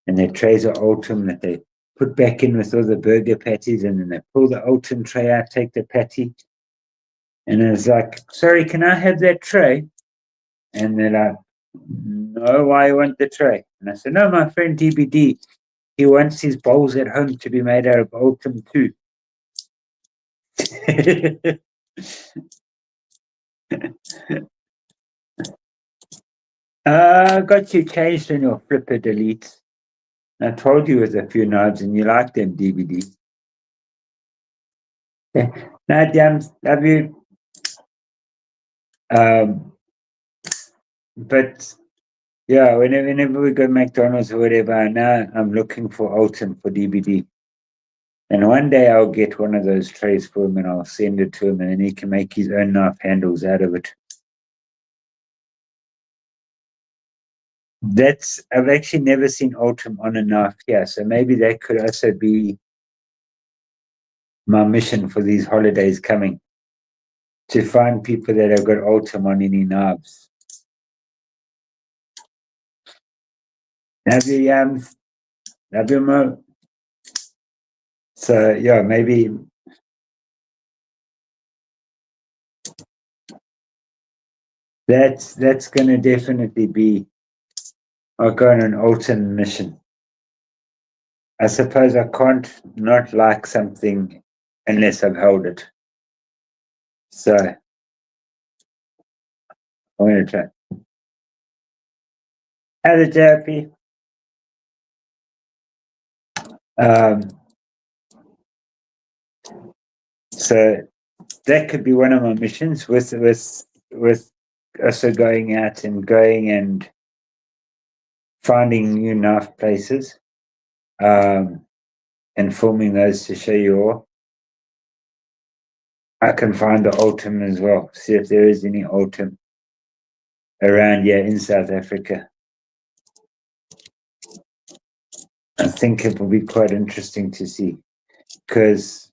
and their trays are Ultim that they put back in with all the burger patties, and then they pull the Ultim tray out, take the patty, and it's like, sorry, can I have that tray? And they're like, no, why you want the tray? And I said, no, my friend DBD, he wants his bowls at home to be made out of Ultim too. Got you changed on your flipper deletes. I told you with a few knives and you like them DVDs. Yeah. Now, Jams, love you. Um, but yeah, whenever we go to McDonald's or whatever, now I'm looking for Ultim for DVD. And one day I'll get one of those trays for him and I'll send it to him and then he can make his own knife handles out of it. I've actually never seen Ultim on a knife here, so maybe that could also be my mission for these holidays coming, to find people that have got Ultim on any knives. Have your yams, have your mo. So yeah, maybe that's gonna definitely be. I'll go on an autumn mission. I suppose I can't not like something unless I've held it. So I'm gonna try. Hello, JP. Um, so that could be one of my missions with also going and finding new knife places, um, and filming those to show you all. I can find the autumn as well. See if there is any autumn around here in South Africa. I think it will be quite interesting to see because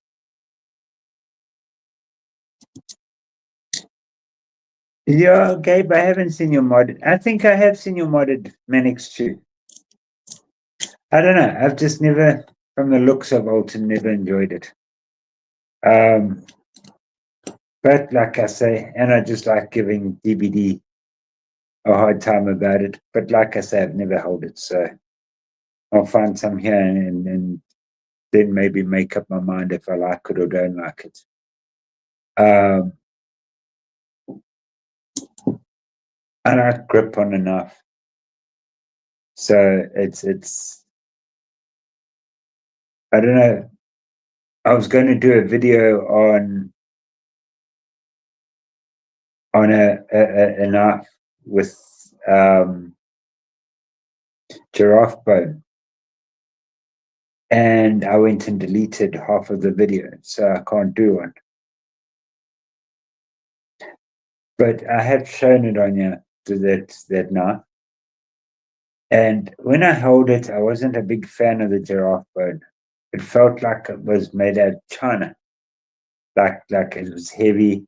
yeah, Gabe, I haven't seen your modded. I think I have seen your modded Manix too. I don't know. I've just never, from the looks of Alton, never enjoyed it. Um, but like I say, and I just like giving DBD a hard time about it. But like I say, I've never held it, so I'll find some here and then maybe make up my mind if I like it or don't like it. Um, I like grip on a knife, so it's. I don't know. I was going to do a video on a knife with giraffe bone, and I went and deleted half of the video, so I can't do one. But I have shown it on you to that knife. And when I held it, I wasn't a big fan of the giraffe bone. It felt like it was made out of china, like it was heavy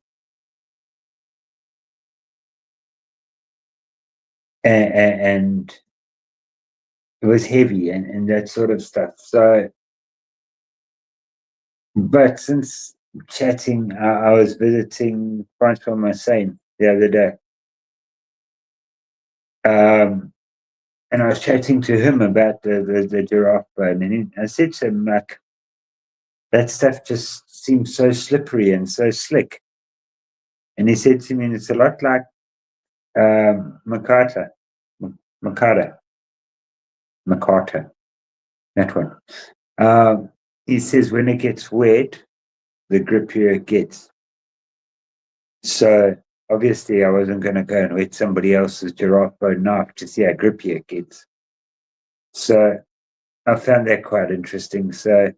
and it was heavy and that sort of stuff. So, but since chatting, I was visiting Francois Marseille the other day. And I was chatting to him about the giraffe bone, and I said to him, like, that stuff just seems so slippery and so slick. And he said to me, it's a lot like Makata, Makata, Makata, that one. He says when it gets wet, the grippier it gets. So obviously, I wasn't going to go and wet somebody else's giraffe bone knife to see how grippy it gets. So I found that quite interesting. So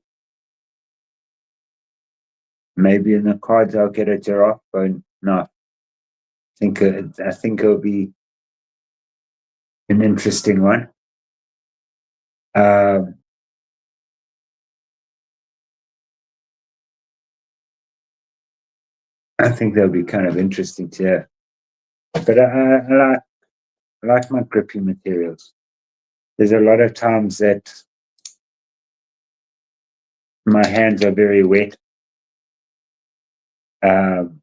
maybe in the cards, I'll get a giraffe bone knife. I think it'll be an interesting one. Um, I think that'll be kind of interesting to have. But I like my grippy materials. There's a lot of times that my hands are very wet. Um,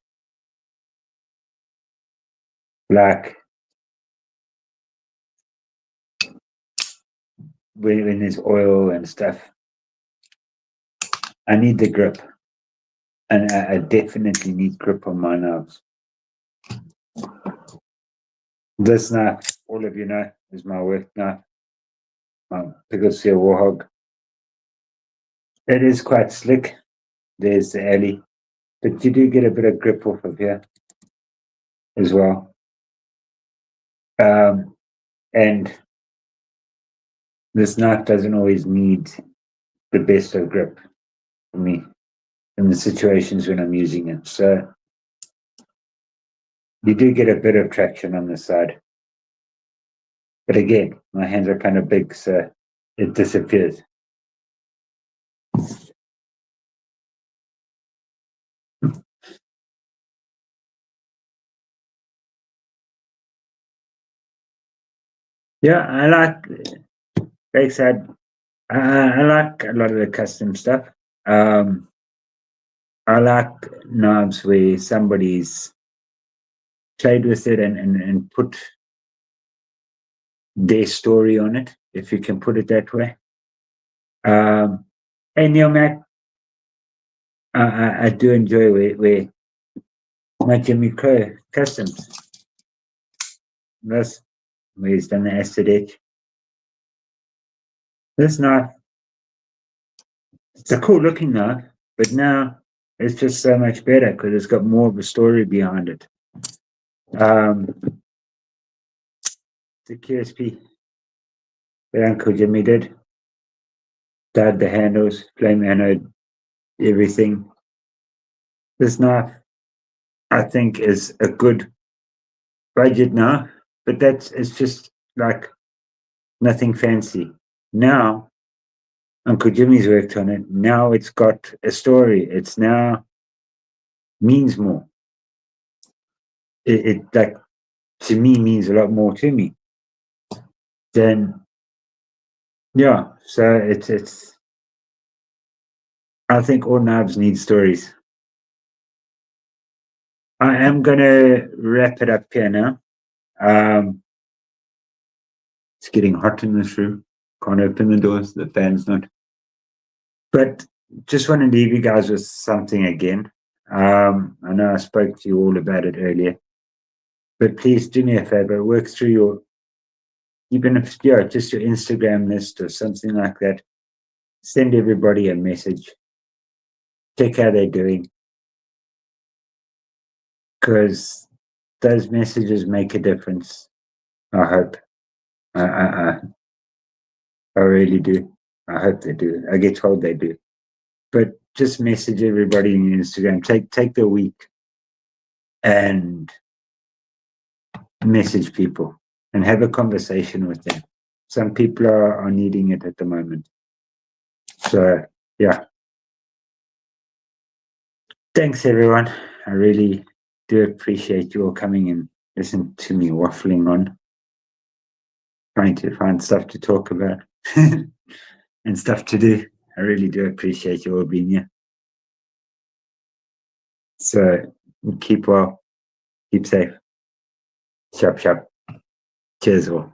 like when there's oil and stuff, I need the grip. And I definitely need grip on my knives. This knife, all of you know, is my work knife, my pickle seal warhog. It is quite slick. There's the alley, but you do get a bit of grip off of here as well. And this knife doesn't always need the best of grip for me in the situations when I'm using it. So you do get a bit of traction on the side. But again, my hands are kind of big, so it disappears. Yeah, Lakeside, I like a lot of the custom stuff. Um, I like knobs where somebody's played with it and put their story on it, if you can put it that way. And Neil Mac, I do enjoy where my Jimmy Crow customs. That's where he's done the acid edge. This knife, it's a cool looking knife, but now it's just so much better because it's got more of a story behind it. Um, the QSP that Uncle Jimmy did, the handles, flame anode, everything. This knife, I think, is a good budget knife, but it's just like nothing fancy. Now, Uncle Jimmy's worked on it. Now it's got a story. It's now means more. It like to me means a lot more to me. Then yeah, so it's. I think all knives need stories. I am gonna wrap it up here now. Um, it's getting hot in this room. Can't open the doors. The fan's not. But just want to leave you guys with something again. I know I spoke to you all about it earlier, but please do me a favor, work through your, even if, yeah, just your Instagram list or something like that. Send everybody a message. Check how they're doing. Because those messages make a difference. I hope. I really do. I hope they do. I get told they do. But just message everybody on Instagram. Take the week and message people and have a conversation with them. Some people are needing it at the moment. So yeah. Thanks everyone. I really do appreciate you all coming and listen to me waffling on, trying to find stuff to talk about and stuff to do. I really do appreciate you all being here. So keep well, keep safe. Sharp, sharp. Cheers all.